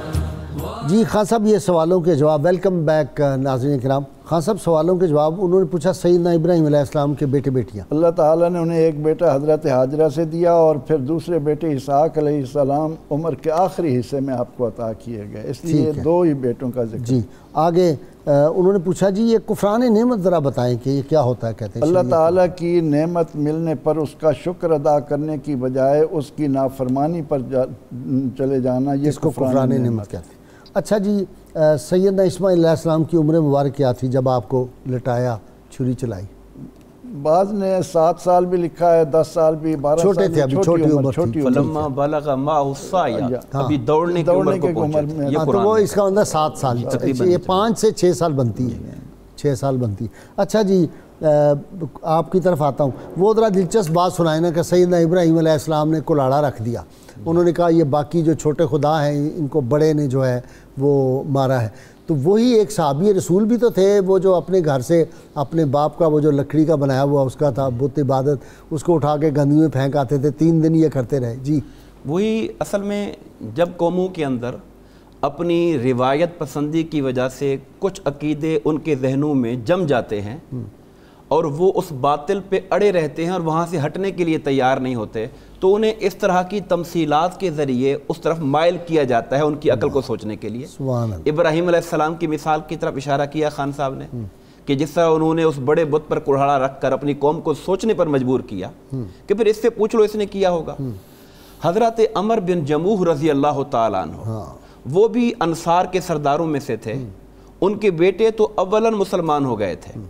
جی خان صاحب یہ سوالوں کے جواب. ویلکم بیک ناظرین کرام. خان صاحب سوالوں کے جواب. انہوں نے پوچھا سیدنا ابراہیم علیہ السلام کے بیٹے بیٹیاں. اللہ تعالیٰ نے انہیں ایک بیٹا حضرت حاجرہ سے دیا اور پھر دوسرے بیٹے اسحاق علیہ السلام عمر کے آخری حصے میں آپ کو عطا کیے گئے, اس لیے 2 ہی بیٹوں کا ذکر. جی آگے انہوں نے پوچھا جی یہ کفران نعمت ذرا بتائیں کہ یہ کیا ہوتا ہے. کہتے ہیں اللہ تعالیٰ کی نعمت ملنے پر اس کا شکر ادا کرنے کی بجائے اس کی نافرمانی پر چلے جانا, یہ اس کو کفران نعمت کہتے ہیں. اچھا جی سیدنا اسماعیل علیہ السلام کی عمر مبارک کیا تھی جب آپ کو لٹایا, چھری چلائی؟ بعض نے 7 سال بھی لکھا ہے, 10 سال بھی, 12 سال چھوٹے تھے, ابھی چھوٹی عمر تھی. فلما بلغ معه السعی, ابھی دوڑنے کی عمر کو پہنچے. یہ تو وہ اس کا اندر 7 سال, یہ 5 سے 6 سال بنتی ہے, 6 سال بنتی ہے. اچھا جی آپ کی طرف آتا ہوں. وہ ذرا دلچسپ بات سنائیں نا کہ سیدنا ابراہیم علیہ السلام نے کلاڑا رکھ دیا. انہوں نے کہا یہ باقی جو چھوٹے خدا ہیں ان کو بڑے نے جو ہے وہ مارا ہے. تو وہی ایک صحابی رسول بھی تو تھے وہ جو اپنے گھر سے اپنے باپ کا وہ جو لکڑی کا بنایا ہوا اس کا تھا بت عبادت, اس کو اٹھا کے گندگی میں پھینک آتے تھے, 3 دن یہ کرتے رہے. جی وہی اصل میں جب قوموں کے اندر اپنی روایت پسندی کی وجہ سے کچھ عقیدے ان کے ذہنوں میں جم جاتے ہیں اور وہ اس باطل پہ اڑے رہتے ہیں اور وہاں سے ہٹنے کے لیے تیار نہیں ہوتے, تو انہیں اس طرح کی تمثیلات کے ذریعے اس طرف مائل کیا جاتا ہے ان کی عقل کو سوچنے کے لیے. ابراہیم علیہ السلام کی مثال کی طرف اشارہ کیا خان صاحب نے کہ جس طرح انہوں نے اس بڑے بت پر کڑھاڑا رکھ کر اپنی قوم کو سوچنے پر مجبور کیا کہ پھر اس سے پوچھ لو اس نے کیا ہوگا. حضرت عمر بن جموح رضی اللہ تعالیٰ عنہ وہ بھی انصار کے سرداروں میں سے تھے. ان کے بیٹے تو اولاً مسلمان ہو گئے تھے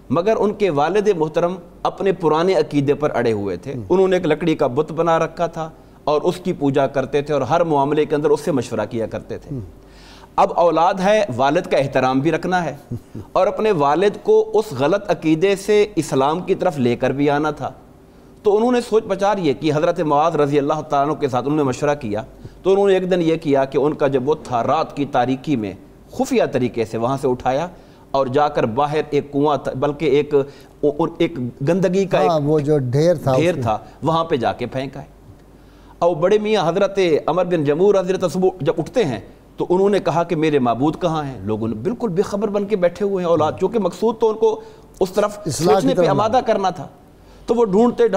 مگر ان کے والد محترم اپنے پرانے عقیدے پر اڑے ہوئے تھے. انہوں نے ایک لکڑی کا بت بنا رکھا تھا اور اس کی پوجا کرتے تھے اور ہر معاملے کے اندر اس سے مشورہ کیا کرتے تھے. اب اولاد ہے, والد کا احترام بھی رکھنا ہے اور اپنے والد کو اس غلط عقیدے سے اسلام کی طرف لے کر بھی آنا تھا. تو انہوں نے سوچ بچار یہ کہ حضرت معاذ رضی اللہ تعالیٰ عنہ کے ساتھ انہوں نے مشورہ کیا. تو انہوں نے ایک دن یہ کیا کہ ان کا جو بت تھا رات کی تاریکی میں خفیہ طریقے سے وہاں سے اٹھایا اور جا کر باہر ایک کنواں تھا, بلکہ ایک گندگی کا وہ جو ڈھیر تھا وہاں پہ جا کے پھینکا ہے. اور بڑے میاں حضرت عمر بن جموح حضرت صبح جب اٹھتے ہیں تو انہوں نے کہا کہ میرے معبود کہاں ہیں. لوگوں نے بالکل بے خبر بن کے بیٹھے ہوئے ہیں اولاد, چونکہ مقصود تو ان کو اس طرف سوچنے پہ آمادہ کرنا تھا. تو وہ ڈھونڈتے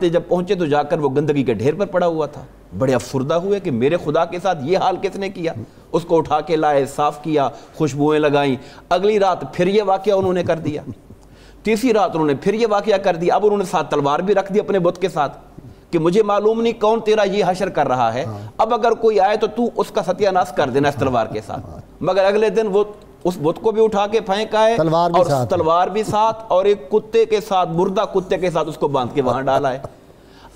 جب پہنچے تو جا کر وہ گندگی کے ڈھیر پر پڑا ہوا تھا. بڑے افسردہ ہوئے کہ میرے خدا کے ساتھ یہ حال کس نے کیا. اس کو اٹھا کے لائے, صاف کیا, خوشبوئیں لگائیں. اگلی رات پھر یہ واقعہ انہوں نے کر دیا. تیسری رات انہوں نے پھر یہ واقعہ کر دیا. اب انہوں نے ساتھ تلوار بھی رکھ دی اپنے بت کے ساتھ کہ مجھے معلوم نہیں کون تیرا یہ حشر کر رہا ہے, اب اگر کوئی آئے تو اس کا ستیہ ناش کر دینا اس تلوار کے ساتھ. مگر اگلے دن وہ اس بت کو بھی اٹھا کے پھینک آئے اور تلوار بھی ساتھ اور ایک کتے کے ساتھ, مردہ کتے کے ساتھ اس کو باندھ کے وہاں ڈالا ہے.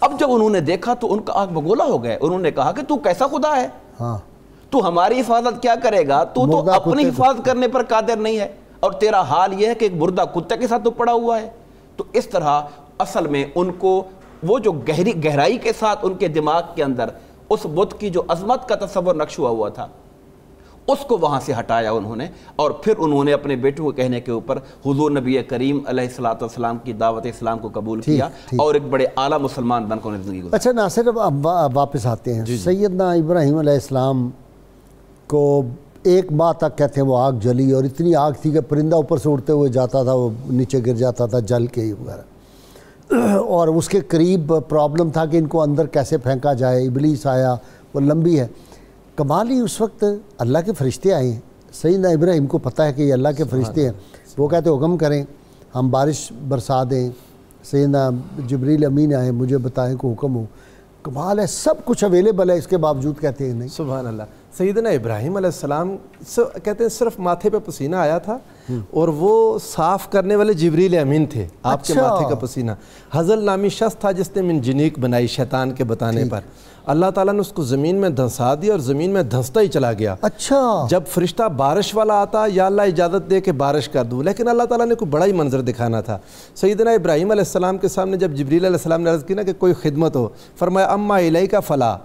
اب جب انہوں نے دیکھا تو ان کا آنکھ بگولا ہو گئے. انہوں نے کہا کہ تو کیسا خدا ہے, تو ہماری حفاظت کیا کرے گا, تو اپنی حفاظت کرنے پر قادر نہیں ہے اور تیرا حال یہ ہے کہ ایک مردہ کتے کے ساتھ تو پڑا ہوا ہے. تو اس طرح اصل میں ان کو وہ جو گہرائی کے ساتھ ان کے دماغ کے اندر اس بت کی جو عظمت کا تصور نقش ہوا تھا اس کو وہاں سے ہٹایا انہوں نے, اور پھر انہوں نے اپنے بیٹوں کو کہنے کے اوپر حضور نبی کریم علیہ السلام کی دعوت اسلام کو قبول کیا اور ایک بڑے اعلیٰ مسلمان بن کر زندگی گزاری. اچھا ناصر, اب واپس آتے ہیں. سیدنا ابراہیم علیہ السلام کو ایک ماہ تک کہتے ہیں وہ آگ جلی, اور اتنی آگ تھی کہ پرندہ اوپر سے اڑتے ہوئے جاتا تھا وہ نیچے گر جاتا تھا جل کے وغیرہ. اور اس کے قریب پرابلم تھا کہ ان کو اندر کیسے پھینکا جائے، ابلیس آیا، وہ لمبی ہے۔ کمال ہی اس وقت اللہ کے فرشتے آئے ہیں، سیدنا ابراہیم کو پتہ ہے کہ یہ اللہ کے فرشتے ہیں، وہ کہتے حکم کریں ہم بارش برسا دیں، سیدنا جبریل امین آئے مجھے بتائیں کو حکم ہو۔ کمال ہے، سب کچھ اویلیبل ہے، اس کے باوجود کہتے ہیں نہیں۔ سبحان اللہ۔ سیدنا ابراہیم علیہ السلام کہتے ہیں صرف ماتھے پہ پسینہ آیا تھا اور وہ صاف کرنے والے جبریل امین تھے آپ کے ماتھے کا پسینہ۔ حزل نامی شخص تھا جس نے منجنیق بنائی شیطان کے بتانے پر، اللہ تعالیٰ نے اس کو زمین میں دھنسا دیا اور زمین میں دھنستا ہی چلا گیا۔ اچھا، جب فرشتہ بارش والا آتا یا اللہ اجازت دے کہ بارش کر دوں، لیکن اللہ تعالیٰ نے کوئی بڑا ہی منظر دکھانا تھا۔ سیدنا ابراہیم علیہ السلام کے سامنے جب جبریل علیہ السلام نے عرض کی نا کہ کوئی خدمت ہو، فرمایا اما الیک فلا،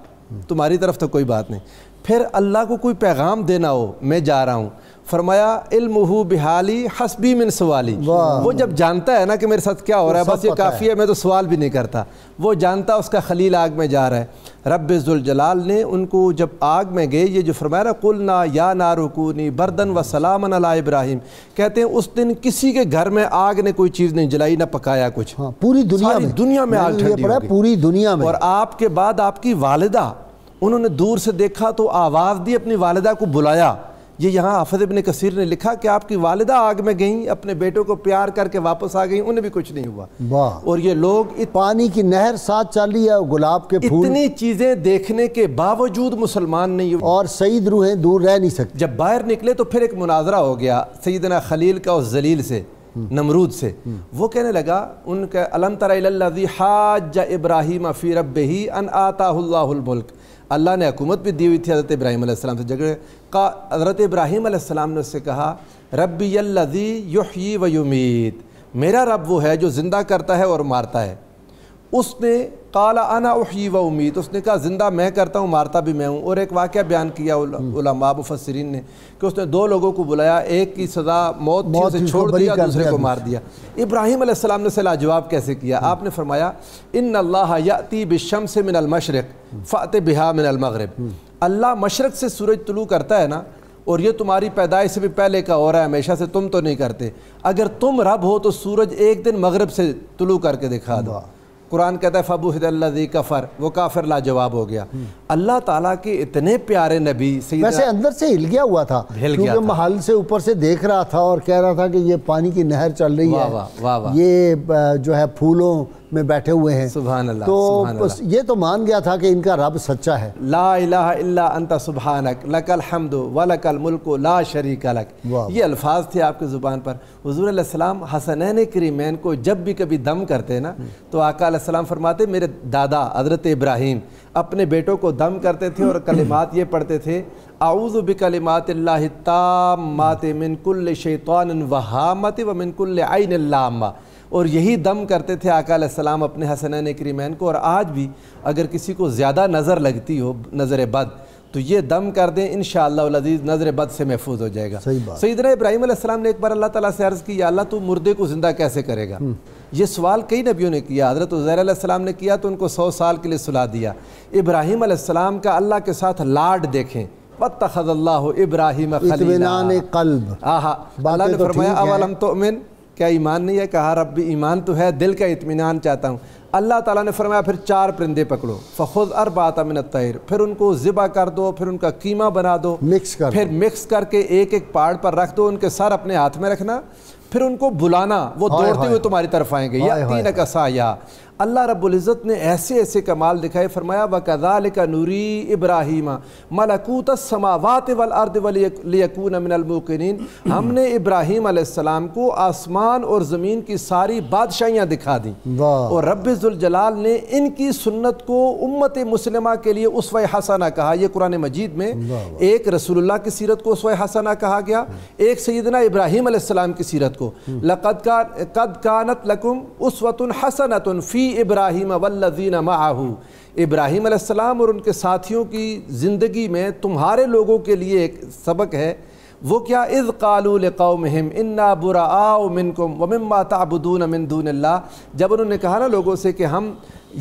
تمہاری طرف تو کوئی بات نہیں۔ پھر اللہ کو کوئی پیغام دینا ہو، میں جا رہا ہوں، فرمایا علمہ بحالی حسبی من سوالی، وہ جب جانتا ہے نا کہ میرے ساتھ کیا ہو رہا ہے بس یہ کافی ہے، میں تو سوال بھی نہیں کرتا، وہ جانتا اس کا خلیل آگ میں جا رہا ہے۔ رب ذوالجلال نے ان کو جب آگ میں گئے، یہ جو فرمایا نا قلنا یا نار کونی بردن و سلاما علی ابراہیم، کہتے ہیں اس دن کسی کے گھر میں آگ نے کوئی چیز نہیں جلائی نہ پکایا کچھ، پوری دنیا میں آگ ٹھنڈی ہو گئی، پوری دنیا میں۔ اور آپ کے بعد آپ کی والدہ، انہوں نے دور سے دیکھا تو آواز دی، اپنی والدہ کو بلایا۔ یہ یہاں حافظ ابن کثیر نے لکھا کہ آپ کی والدہ آگ میں گئیں، اپنے بیٹوں کو پیار کر کے واپس آ گئیں، انہیں بھی کچھ نہیں ہوا۔ واہ، اور یہ لوگ پانی کی نہر ساتھ چلی ہے، گلاب کے پھول، اتنی چیزیں دیکھنے کے باوجود مسلمان نہیں ہوئے، اور سعید روحیں دور رہ نہیں سکتی۔ جب باہر نکلے تو پھر ایک مناظرہ ہو گیا سیدنا خلیل کا اس ذلیل سے، نمرود سے۔ وہ کہنے لگا ان کا الم تر الی الذی حاج ابراہیم فی ربہ ان آتاہ اللہ الملک، اللہ نے حکومت بھی دی ہوئی تھی حضرت ابراہیم علیہ السلام سے جھگڑے کا۔ حضرت ابراہیم علیہ السلام نے اس سے کہا ربی الذی یحیی و یمیت، میرا رب وہ ہے جو زندہ کرتا ہے اور مارتا ہے۔ اس نے قال انا احیی و امیت، اس نے کہا زندہ میں کرتا ہوں مارتا بھی میں ہوں۔ اور ایک واقعہ بیان کیا علماء مفسرین نے کہ اس نے دو لوگوں کو بلایا، ایک کی سزا موت تھی، اسے چھوڑ دیا، دوسرے کو مار دیا۔ ابراہیم علیہ السلام نے صلاح جواب کیسے کیا؟ آپ نے فرمایا ان اللہ یأتی بالشمس من المشرق فأت بہا من المغرب، اللہ مشرق سے سورج طلوع کرتا ہے نا، اور یہ تمہاری پیدائش سے بھی پہلے کا ہو رہا ہے ہمیشہ سے، تم تو نہیں کرتے، اگر تم رب ہو تو سورج ایک دن مغرب سے طلوع کر کے دکھا دو۔ قرآن کہتا ہے فَبُہِتَ الَّذِي کفر، وہ کافر لاجواب ہو گیا۔ اللہ تعالیٰ کے اتنے پیارے نبی ویسے اندر سے ہل گیا ہوا تھا کیونکہ محل سے اوپر سے دیکھ رہا تھا اور کہہ رہا تھا کہ یہ پانی کی نہر چل رہی ہے، یہ جو ہے پھولوں میں بیٹھے ہوئے ہیں، سبحان اللہ، تو یہ تو مان گیا تھا کہ ان کا رب سچا ہے۔ لا الہ الا انت سبحانک لک الحمد ولک الملک لا شریک لک، یہ الفاظ تھے آپ کے زبان پر۔ حضور علیہ السلام حسنین کریمین کو جب بھی کبھی دم کرتے نا تو آقا علیہ السلام فرماتے میرے دادا حضرت ابراہیم اپنے بیٹوں کو دم کرتے تھے اور کلمات یہ پڑھتے تھے اعوذ بکلمات اللہ التامات من کل شیطان وہامت ومن کل عین لامہ، اور یہی دم کرتے تھے آقا علیہ السلام اپنے حسنین کریمین کو۔ اور آج بھی اگر کسی کو زیادہ نظر لگتی ہو، نظر بد، تو یہ دم کر دیں انشاءاللہ العزیز نظر بد سے محفوظ ہو جائے گا۔ سیدنا ابراہیم علیہ السلام نے ایک بار اللہ تعالیٰ سے عرض کی یا اللہ تو مردے کو زندہ کیسے کرے گا؟ یہ سوال کئی نبیوں نے کیا، حضرت عزیر علیہ السلام نے کیا تو ان کو 100 سال کے لیے سلا دیا۔ ابراہیم علیہ السلام کا اللہ کے ساتھ لاڈ دیکھیں، وَاتَّخَذَ اللَّهُ إِبْرَاهِيمَ خَلِيلًا، اطمینان قلب، اللہ نے فرمایا اولم تؤمن، کیا ایمان نہیں ہے؟ کہا رب ایمان تو ہے، دل کا اطمینان چاہتا ہوں۔ اللہ تعالیٰ نے فرمایا پھر 4 پرندے پکڑو، فخذ 4 من الطیر، پھر ان کو ذبح کر دو، پھر ان کا قیمہ بنا دو، پھر مکس کر کے ایک ایک پہاڑ پر رکھ دو، ان کے سر اپنے ہاتھ میں رکھنا، پھر ان کو بلانا، وہ دوڑتے ہوئے تمہاری طرف آئیں گے، یأتینک سعیا۔ اللہ رب العزت نے ایسے ایسے کمال دکھائے، فرمایا وَكَذَلِكَ نُرِي إِبْرَاهِيمَ مَلَكُوتَ السَّمَاوَاتِ وَالْأَرْضِ وَلِيَكُونَ مِنَ الْمُوقِنِينَ، ہم نے ابراہیم علیہ السلام کو آسمان اور زمین کی ساری بادشاہیاں دکھا دیں، اور رب ذوالجلال نے ان کی سنت کو امت مسلمہ کے لیے اسوہ حسنہ کہا۔ یہ قرآن مجید میں ایک رسول اللہ کی سیرت کو اسوہ حسنہ کہا گیا، ایک سیدنا ابراہیم علیہ السلام کی سیرت کو لَقَدْ كَانَتْ لَكُمْ أُسْوَةٌ حَسَنَةٌ فِي ابراہیم والذین معہ، ابراہیم علیہ السلام اور ان کے ساتھیوں کی زندگی میں تمہارے لوگوں کے لیے ایک سبق ہے، وہ کیا اذ قالوا لقومہم انا براء منکم ومما تعبدون من دون اللہ، جب انہوں نے کہا نا لوگوں سے کہ ہم،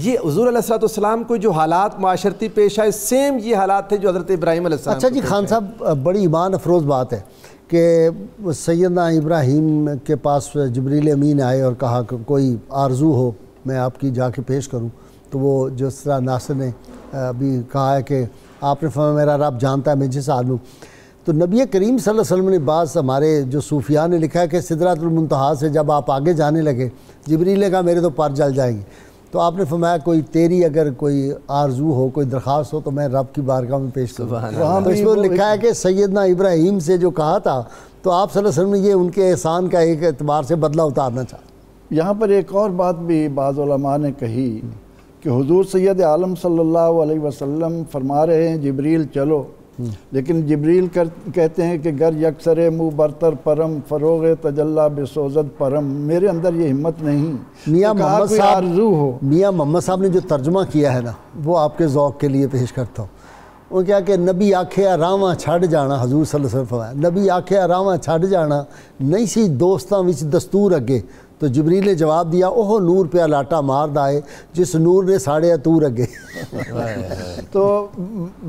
یہ حضور علیہ السلام کو جو حالات معاشرتی پیش آئے سیم یہ حالات تھے جو حضرت ابراہیم علیہ السلام۔ اچھا جی خان صاحب، بڑی ایمان افروز بات ہے کہ سیدنا ابراہیم کے پاس جبریل امین آئے اور کہا کہ کوئی آرزو ہو میں آپ کی جا کے پیش کروں، تو وہ جس طرح ناصر نے ابھی کہا ہے کہ آپ نے فرمایا میرا رب جانتا ہے میں جس حال ہوں، تو نبی کریم صلی اللہ علیہ وسلم نے بعض ہمارے جو صوفیاء نے لکھا ہے کہ سدرۃ المنتہا سے جب آپ آگے جانے لگے جبریل نے کہا میرے تو پر جل جائیں گے، تو آپ نے فرمایا کوئی تیری اگر کوئی آرزو ہو، کوئی درخواست ہو تو میں رب کی بارگاہ میں پیش کروں۔ تو اس میں لکھا ہے کہ سیدنا ابراہیم سے جو کہا تھا تو آپ صلی اللہ علیہ وسلم نے یہ ان کے احسان کا ایک اعتبار سے بدلہ اتارنا چاہا۔ یہاں پر ایک اور بات بھی بعض علماء نے کہی کہ حضور سید عالم صلی اللہ علیہ وسلم فرما رہے ہیں جبریل چلو، لیکن جبریل کہتے ہیں کہ گر یکسر منہ برتر پرم فروغ تجلی بسوزد پرم، میرے اندر یہ ہمت نہیں۔ میاں محمد صاحب نے جو ترجمہ کیا ہے نا وہ آپ کے ذوق کے لیے پیش کرتا ہوں۔ وہ کیا کہ نبی آکھے آراواں چھڑ جانا، حضور صلی اللہ علیہ وسلم فرمایا نبی آکھے آراواں چھڑ جانا نہیں سی دوستاں وچ دستور اگے، تو جبریل نے جواب دیا اوہ نور پہ لاٹا مار دائے جس نور نے ساڑے تور اگے۔ تو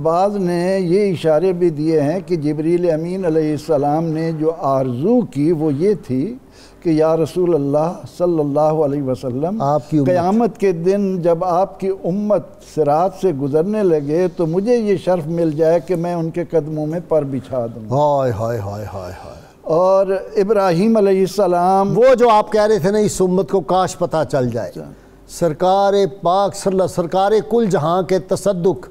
بعض نے یہ اشارے بھی دیے ہیں کہ جبریل امین علیہ السلام نے جو آرزو کی وہ یہ تھی کہ یا رسول اللہ صلی اللہ علیہ وسلم آپ کی قیامت کے دن جب آپ کی امت صراط سے گزرنے لگے تو مجھے یہ شرف مل جائے کہ میں ان کے قدموں میں پر بچھا دوں۔ ہائے ہائے ہائے ہائے ہائے۔ اور ابراہیم علیہ السلام وہ جو آپ کہہ رہے تھے نا اس امت کو کاش پتہ چل جائے، سرکار پاک صلی اللہ سرکار کل جہاں کے تصدق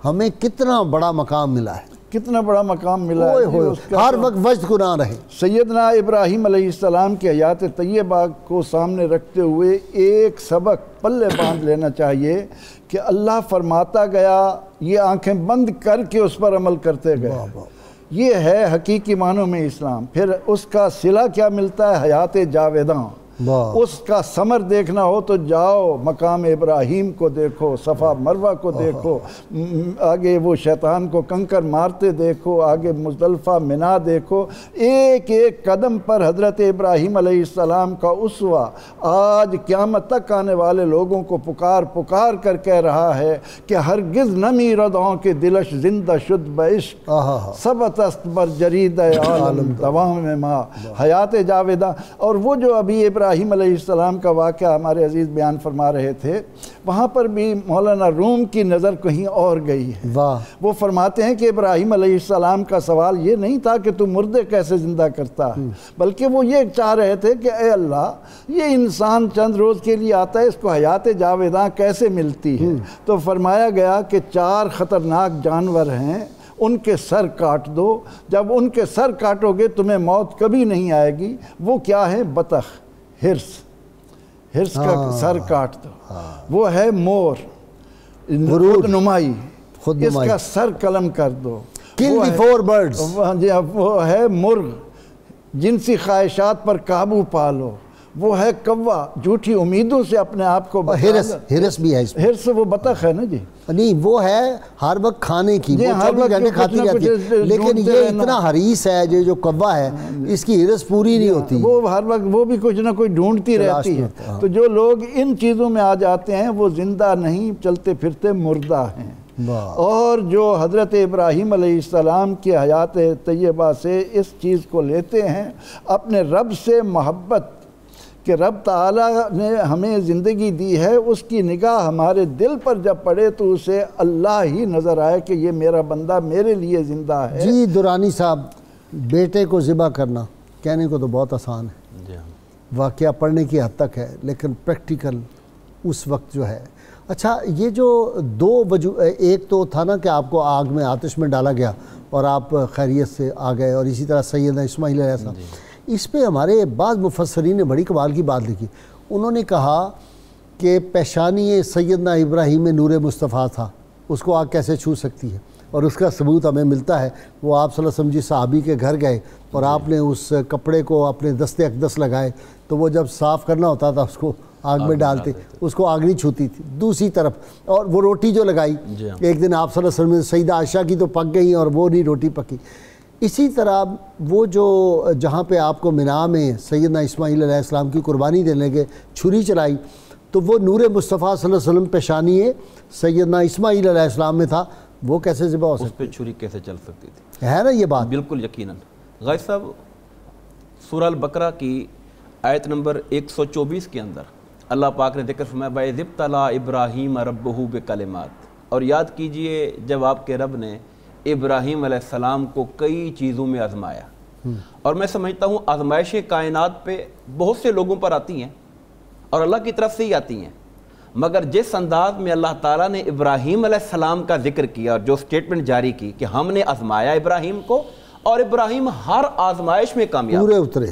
ہمیں کتنا بڑا مقام ملا ہے، کتنا بڑا مقام ملا ہے، ہر وقت وجد گناہ رہے۔ سیدنا ابراہیم علیہ السلام کی حیات طیبہ کو سامنے رکھتے ہوئے ایک سبق پلے باندھ لینا چاہیے کہ اللہ فرماتا گیا، یہ آنکھیں بند کر کے اس پر عمل کرتے گئے، یہ ہے حقیقی معنوں میں اسلام۔ پھر اس کا صلہ کیا ملتا ہے؟ حیات جاویداں۔ اس کا ثمر دیکھنا ہو تو جاؤ مقام ابراہیم کو دیکھو، صفا مروہ کو دیکھو، آگے وہ شیطان کو کنکر مارتے دیکھو، آگے مزدلفہ منا دیکھو، ایک ایک قدم پر حضرت ابراہیم علیہ السلام کا اسوہ آج قیامت تک آنے والے لوگوں کو پکار پکار کر کہہ رہا ہے کہ ہرگز نمی ردوں کے دلش زندہ شد بعشق ثبت است بر جرید عالم دوام ما حیات جاویدہ۔ اور وہ جو ابھی ابراہیم علیہ السلام کا واقعہ ہمارے عزیز بیان فرما رہے تھے، وہاں پر بھی مولانا روم کی نظر کہیں اور گئی ہے۔ وہ فرماتے ہیں کہ ابراہیم علیہ السلام کا سوال یہ نہیں تھا کہ تو مردے کیسے زندہ کرتا ہے، بلکہ وہ یہ چاہ رہے تھے کہ اے اللہ یہ انسان چند روز کے لیے آتا ہے، اس کو حیات جاویداں کیسے ملتی ہے؟ تو فرمایا گیا کہ 4 خطرناک جانور ہیں، ان کے سر کاٹ دو، جب ان کے سر کاٹو گے تمہیں موت کبھی نہیں آئے گی۔ وہ کیا ہے؟ بطخ، ہرس کا سر کاٹ دو، وہ ہے مور، خود نمائی، اس کا سر قلم کر دو، وہ ہے مرغ، جنسی خواہشات پر قابو پالو، وہ ہے کوا، جھوٹی امیدوں سے اپنے آپ کو ہرس بھی ہے، ہرس وہ بطخ ہے نا جی، نہیں وہ ہے ہر وقت کھانے کی، وہ 24 گھنٹے کھاتی رہتی ہے، لیکن یہ اتنا حریص ہے جو کوا ہے اس کی ہرس پوری نہیں ہوتی، وہ ہر وقت وہ بھی کچھ نہ کچھ ڈھونڈتی رہتی ہے۔ تو جو لوگ ان چیزوں میں آ جاتے ہیں وہ زندہ نہیں، چلتے پھرتے مردہ ہیں۔ اور جو حضرت ابراہیم علیہ السلام کی حیات طیبہ سے اس چیز کو لیتے ہیں، اپنے رب سے محبت کہ رب تعالیٰ نے ہمیں زندگی دی ہے، اس کی نگاہ ہمارے دل پر جب پڑے تو اسے اللہ ہی نظر آئے کہ یہ میرا بندہ میرے لیے زندہ ہے۔ جی درانی صاحب، بیٹے کو ذبح کرنا کہنے کو تو بہت آسان ہے، واقعہ پڑھنے کی حد تک ہے، لیکن پریکٹیکل اس وقت جو ہے۔ اچھا یہ جو 2 وجہ، ایک تو تھا نا کہ آپ کو آگ میں آتش میں ڈالا گیا اور آپ خیریت سے آ گئے، اور اسی طرح سیدنا اسماعیل علیہ السلام، اس پہ ہمارے بعض مفسرین نے بڑی کمال کی بات لکھی۔ انہوں نے کہا کہ پیشانی سیدنا ابراہیم میں نور مصطفیٰ تھا، اس کو آگ کیسے چھو سکتی ہے؟ اور اس کا ثبوت ہمیں ملتا ہے، وہ آپ صلی اللہ علیہ وسلم جس صحابی کے گھر گئے اور آپ نے اس کپڑے کو اپنے دست اقدس لگائے تو وہ جب صاف کرنا ہوتا تھا اس کو آگ میں ڈالتے، اس کو آگ نہیں چھوتی تھی۔ دوسری طرف اور وہ روٹی جو لگائی ایک دن آپ صلی اللہ علیہ وسلم سیدہ عائشہ کی تو پک گئی اور وہ نہیں روٹی پکی۔ اسی طرح وہ جو جہاں پہ آپ کو مینا میں سیدنا اسماعیل علیہ السلام کی قربانی دینے کے چھری چلائی تو وہ نور مصطفیٰ صلی اللہ علیہ وسلم پیشانی سیدنا اسماعیل علیہ السلام میں تھا، وہ کیسے ذبح ہو سکتی؟ اس پہ چھری کیسے چل سکتی تھی؟ ہے نا یہ بات؟ بالکل یقیناً۔ غازی صاحب، سورہ البقرہ کی آیت نمبر 124 کے اندر اللہ پاک نے ذکر فرمایا بَإِذِ ابْتَلَىٰ إِبْرَاهِيمَ رَبُّهُ بِكَلِمَاتٍ، اور یاد کیجئے جب آپ کے رب نے ابراہیم علیہ السلام کو کئی چیزوں میں آزمایا، اور میں سمجھتا ہوں آزمائشیں کائنات پہ بہت سے لوگوں پر آتی ہیں اور اللہ کی طرف سے ہی آتی ہیں، مگر جس انداز میں اللہ تعالیٰ نے ابراہیم علیہ السلام کا ذکر کیا اور جو سٹیٹمنٹ جاری کی کہ ہم نے آزمایا ابراہیم کو اور ابراہیم ہر آزمائش میں کامیاب پورے اترے،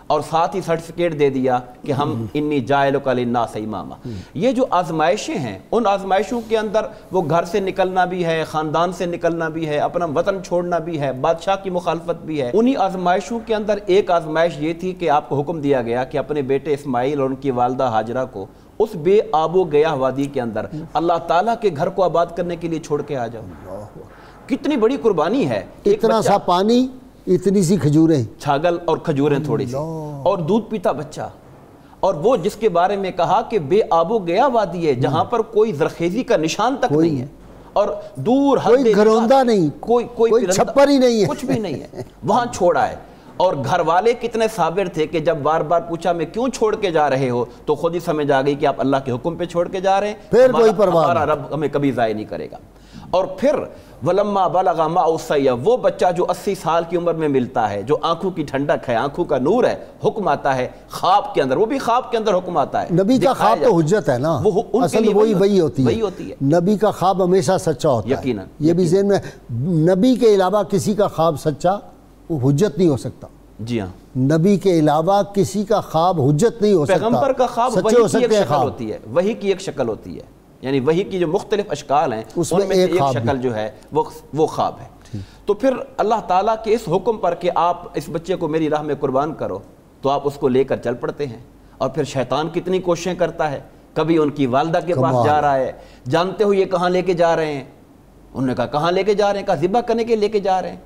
اور ساتھ ہی سرٹیفکیٹ دے دیا کہ ہم انی جاعلک للناس اماما۔ یہ جو آزمائشیں ہیں، ان آزمائشوں کے اندر وہ گھر سے نکلنا بھی ہے، خاندان سے نکلنا بھی ہے، اپنا وطن چھوڑنا بھی ہے، بادشاہ کی مخالفت بھی ہے۔ انہی آزمائشوں کے اندر ایک آزمائش یہ تھی کہ آپ کو حکم دیا گیا کہ اپنے بیٹے اسماعیل اور ان کی والدہ ہاجرہ کو اس بے آب و گیاہ وادی کے اندر اللہ تعالیٰ کے گھر کو آباد کرنے کے لیے چھوڑ کے آ جاؤ۔ کتنی بڑی قربانی ہے، اتنا سا پانی، اتنی سی کھجوریں، چھاگل اور کھجوریں تھوڑی سی، اور دودھ پیتا بچہ، اور وہ جس کے بارے میں کہا کہ بے آب و گیا وادی ہے جہاں پر کوئی زرخیزی کا نشان تک نہیں ہے، اور دور کوئی گھروندہ نہیں، کوئی چھپر ہی نہیں ہے، کچھ بھی نہیں ہے، وہاں چھوڑا ہے۔ اور گھر والے کتنے صابر تھے کہ جب بار بار پوچھا میں کیوں چھوڑ کے جا رہے ہو تو خود ہی سمجھ آ گئی کہ آپ اللہ کے حکم پہ چھوڑ کے جا رہے ہیں، پھر کوئی پرواہ نہیں، ہمارا رب ہمیں کبھی ضائع نہیں کرے گا۔ اور پھر وَلَمَّا بَلَغَ مَعَهُ السَّعْيَ، وہ بچہ جو 80 سال کی عمر میں ملتا ہے، جو آنکھوں کی ٹھنڈک ہے، آنکھوں کا نور ہے، حکم آتا ہے خواب کے اندر، وہ بھی خواب کے اندر حکم آتا ہے۔ نبی کا خواب تو حجت ہے نا، اصل وہی ہوتی ہے، نبی کا خواب ہمیشہ سچا ہوتا ہے، یقیناً یہ بھی ذہن میں، نبی کے علاوہ کسی کا خواب سچا وہ حجت نہیں ہو سکتا۔ جی ہاں، نبی کے علاوہ کسی کا خواب حجت نہیں ہو سکتا۔ پیغمبر کا خواب سچے وہی ہو کی ایک سکتے ہیں شکل خواب، ہوتی ہے، وہی کی ایک شکل ہوتی ہے، یعنی وہی کی جو مختلف اشکال ہیں اس ان میں میں سے ایک ایک خواب شکل جو ہے وہ خواب ہے۔ تو پھر اللہ تعالیٰ کے اس حکم پر کہ آپ اس بچے کو میری راہ میں قربان کرو تو آپ اس کو لے کر چل پڑتے ہیں، اور پھر شیطان کتنی کوششیں کرتا ہے، کبھی ان کی والدہ کے پاس جا رہا ہے، جانتے ہو یہ کہاں لے کے جا رہے ہیں، انہوں نے کہا کہاں لے کے جا رہے ہیں، کہا ذبح کرنے کے لے کے جا رہے ہیں،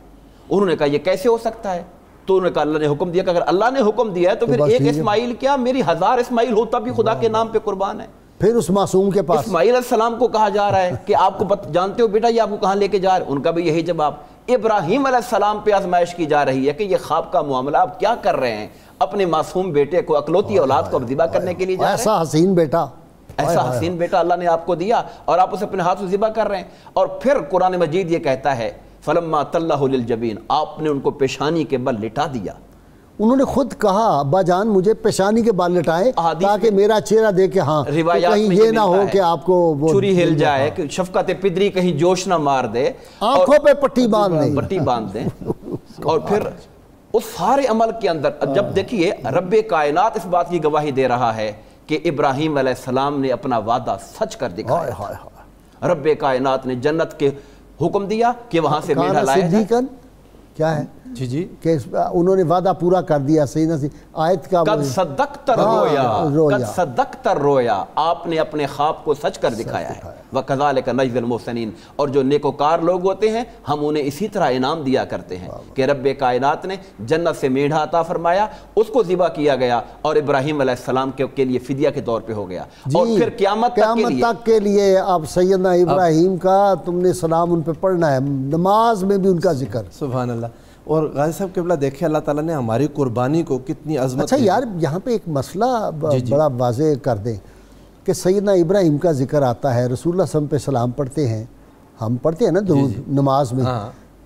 انہوں نے کہا یہ کیسے ہو سکتا ہے، تو انہوں نے کہا اللہ نے حکم دیا کہ اگر اللہ نے حکم دیا ہے تو پھر ایک اسماعیل کیا میری 1000 اسماعیل ہوتا بھی خدا کے نام پہ قربان ہے۔ پھر اس معصوم کے پاس اسماعیل علیہ السلام کو کہا جا رہا ہے کہ آپ کو جانتے ہو بیٹا یہ آپ کو کہاں لے کے جا رہے ہیں، ان کا بھی یہی جواب۔ ابراہیم علیہ السلام پہ آزمائش کی جا رہی ہے کہ یہ خواب کا معاملہ آپ کیا کر رہے ہیں، اپنے معصوم بیٹے کو، اکلوتی اولاد کو ذبح کرنے کے لیے جا رہے ہیں، ایسا حسین بیٹا، ایسا حسین بیٹا اللہ نے آپ کو دیا اور آپ اسے اپنے ہاتھ سے ذبح کر رہے ہیں۔ اور پھر قرآن مجید یہ کہتا ہے فَلَمَّا تَلَّهُ لِلْجَبِينِ، آپ نے ان کو پیشانی کے بل لٹا دیا۔ انہوں نے خود کہا ابا جان مجھے پیشانی کے بال لٹائیں تاکہ میرا چہرہ دیکھے، ہاں کہیں یہ نہ ہو کہ آپ کو چھری ہل جائے، کہ شفقت پدری کہیں جوش نہ مار دے، آنکھوں پہ پٹی باندھ دیں۔ اور پھر اس سارے عمل کے اندر جب دیکھیے رب کائنات اس بات کی گواہی دے رہا ہے کہ ابراہیم علیہ السلام نے اپنا وعدہ سچ کر دکھایا، رب کائنات نے جنت کے حکم دیا کہ وہاں سے میڈا لایا جائے۔ کیا ہے جی کہ انہوں نے وعدہ پورا کر دیا، صحیح نہ سی آیت کا قد صدقت الرؤیا، قد صدقت الرؤیا، آپ نے اپنے خواب کو سچ کر دکھایا ہے۔ وَكَذَلِكَ نَجْزِي الْمُحْسِنِينَ، اور جو نیکوکار لوگ ہوتے ہیں ہم انہیں اسی طرح انعام دیا کرتے ہیں کہ رب کائنات نے جنت سے میڈھا عطا فرمایا، اس کو ذبح کیا گیا اور ابراہیم علیہ السلام کے لیے فدیہ کے طور پہ ہو گیا، اور پھر قیامت تک کے لیے اب سیدنا ابراہیم کا تم نے سلام ان پہ پڑھنا ہے، نماز میں بھی ان کا ذکر۔ سبحان اللہ۔ اور غازی صاحب قبلہ دیکھیں اللہ تعالیٰ نے ہماری قربانی کو کتنی عظمت۔ اچھا یار یہاں پہ ایک مسئلہ بڑا واضح کر دیں کہ سیدنا ابراہیم کا ذکر آتا ہے، رسول اللہ صلی اللہ علیہ وسلم پہ سلام پڑھتے ہیں، ہم پڑھتے ہیں نا درود نماز میں،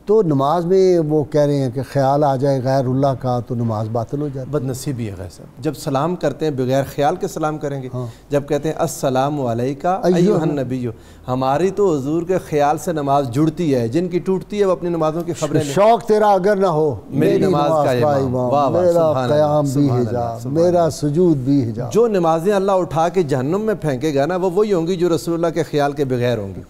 تو نماز میں وہ کہہ رہے ہیں کہ خیال آ جائے غیر اللہ کا تو نماز باطل ہو جاتی ہے۔ بد نصیبی ہے غازی صاحب، جب سلام کرتے ہیں بغیر خیال کے سلام کریں گے، جب کہتے ہیں السلام علیکہ ایھا النبی، ہماری تو حضور کے خیال سے نماز جڑتی ہے، جن کی ٹوٹتی ہے وہ اپنی نمازوں کی خبریں لیں۔ شوق تیرا اگر نہ ہو میری نماز کا امام، میرا قیام بھی حجاب، میرا سجود بھی حجاب۔ جو نمازیں اللہ اٹھا کے جہنم میں پھینکے گا نا وہ وہی ہوں گی جو رسول اللہ کے خیال کے بغیر ہوں گی۔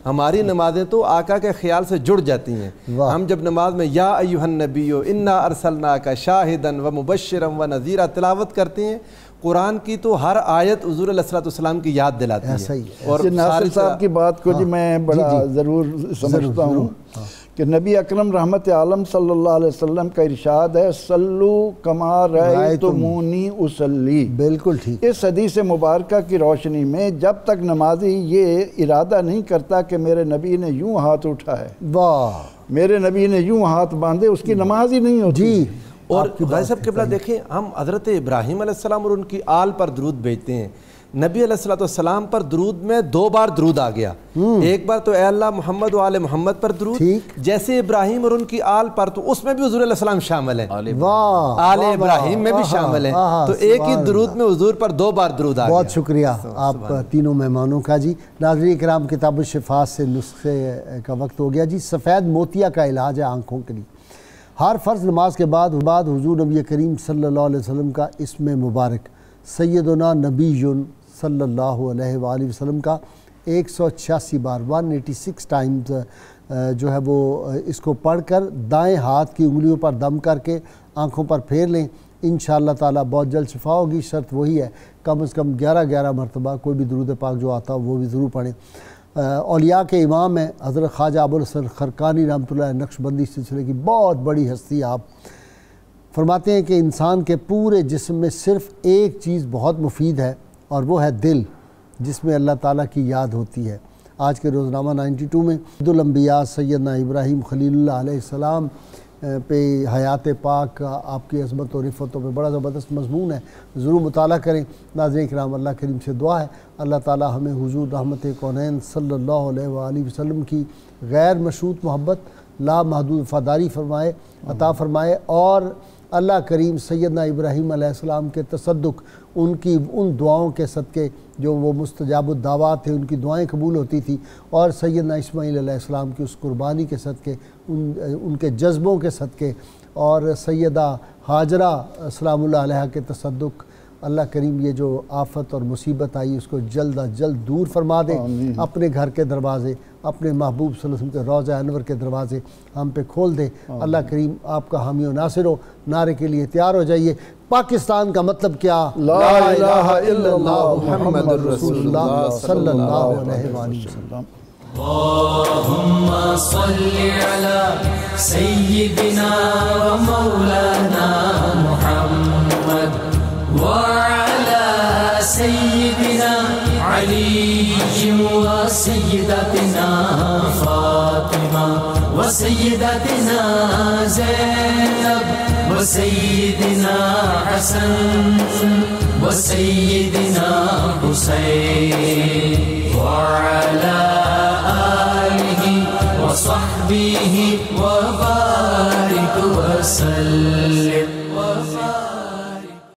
ہماری نمازیں تو آقا کے خیال سے جڑ جاتی ہیں۔ ہم جب نماز میں یا ایھا النبی انا ارسلناک شاہدا ومبشرا ونذیرا تلاوت کرتے ہیں، قرآن کی تو ہر آیت حضور علیہ السلام کی یاد دلاتی ہے۔ اور ناصر صاحب کی بات کو میں بڑا ضرور سمجھتا ہوں کہ نبی اکرم رحمت عالم صلی اللہ علیہ وسلم کا ارشاد ہے صلو کما رأیتمونی اصلی۔ بالکل ٹھیک۔ اس حدیث مبارکہ کی روشنی میں جب تک نمازی یہ ارادہ نہیں کرتا کہ میرے نبی نے یوں ہاتھ اٹھا ہے، واہ، میرے نبی نے یوں ہاتھ باندھے، اس کی نماز ہی نہیں ہوتی۔ جی، اور غازی صاحب قبلہ دیکھیں، ہم حضرت ابراہیم علیہ السلام اور ان کی آل پر درود بھیجتے ہیں. نبی علیہ السلام پر درود میں 2 بار درود آ گیا. ایک بار تو اے اللہ محمد و آل محمد پر درود، جیسے ابراہیم اور ان کی آل پر، تو اس میں بھی حضور علیہ السلام شامل ہیں، آل ابراہیم میں بھی شامل ہیں. تو ایک ہی درود میں حضور پر 2 بار درود آ گیا. بہت شکریہ آپ تینوں مہمانوں کا جی. ناظرین کرام، کتاب الشفا سے نسخے کا وقت ہو گیا جی. سفید موتیا کا علاج ہے آنکھوں کے لیے. ہر فرض نماز کے بعد حضور نبی کریم صلی اللہ علیہ وسلم کا اسم مبارک سیدنا نبی صلی اللہ علیہ وآلہ وسلم کا 186 بار 186 ٹائمز جو ہے وہ اس کو پڑھ کر دائیں ہاتھ کی انگلیوں پر دم کر کے آنکھوں پر پھیر لیں. انشاءاللہ تعالیٰ بہت جلد شفا ہوگی. شرط وہی ہے کم از کم 11 مرتبہ کوئی بھی درود پاک جو آتا ہو وہ بھی ضرور پڑھیں. اولیاء کے امام ہیں حضرت خواجہ ابوالحسن خرقانی رحمۃ اللہ علیہ، نقشبندی سلسلے کی بہت بڑی ہستی. آپ فرماتے ہیں کہ انسان کے پورے جسم میں صرف ایک چیز بہت مفید ہے اور وہ ہے دل، جس میں اللہ تعالیٰ کی یاد ہوتی ہے. آج کے روزنامہ 92 میں سید الانبیاء سیدنا ابراہیم خلیل اللہ علیہ السلام پہ حیات پاک کا، آپ کی عظمت و رفتوں پہ بڑا زبردست مضمون ہے، ضرور مطالعہ کریں. ناظرین کرام، اللہ کریم سے دعا ہے اللہ تعالیٰ ہمیں حضور رحمت کونین صلی اللہ علیہ وآلہ وسلم کی غیر مشروط محبت، لا محدود وفاداری فرمائے، عطا فرمائے، اور اللہ کریم سیدنا ابراہیم علیہ السلام کے تصدق، ان کی ان دعاؤں کے صدقے جو وہ مستجاب الدعوات تھے، ان کی دعائیں قبول ہوتی تھی، اور سیدنا اسماعیل علیہ السلام کی اس قربانی کے صدقے، ان کے جذبوں کے صدقے، اور سیدہ ہاجرہ سلام اللہ علیہ کے تصدق، اللہ کریم یہ جو آفت اور مصیبت آئی اس کو جلد از جلد دور فرما دے. اپنے گھر کے دروازے، اپنے محبوب صلی اللہ علیہ وسلم کے روضہ انور کے دروازے ہم پہ کھول دے. اللہ کریم آپ کا حامی و ناصر ہو. نعرے کے لیے تیار ہو جائیے. پاکستان کا مطلب کیا؟ لا الہ الا اللہ محمد رسول اللہ صلی اللہ علیہ وآلہ وسلم. اللهم صل على سيدنا ومولانا محمد وعلى سيدنا علي وسيدتنا فاطمة وسيدتنا زينب وسيدنا حسن وسيدنا حسين وعلى آله وصحبه وبارك وسلم.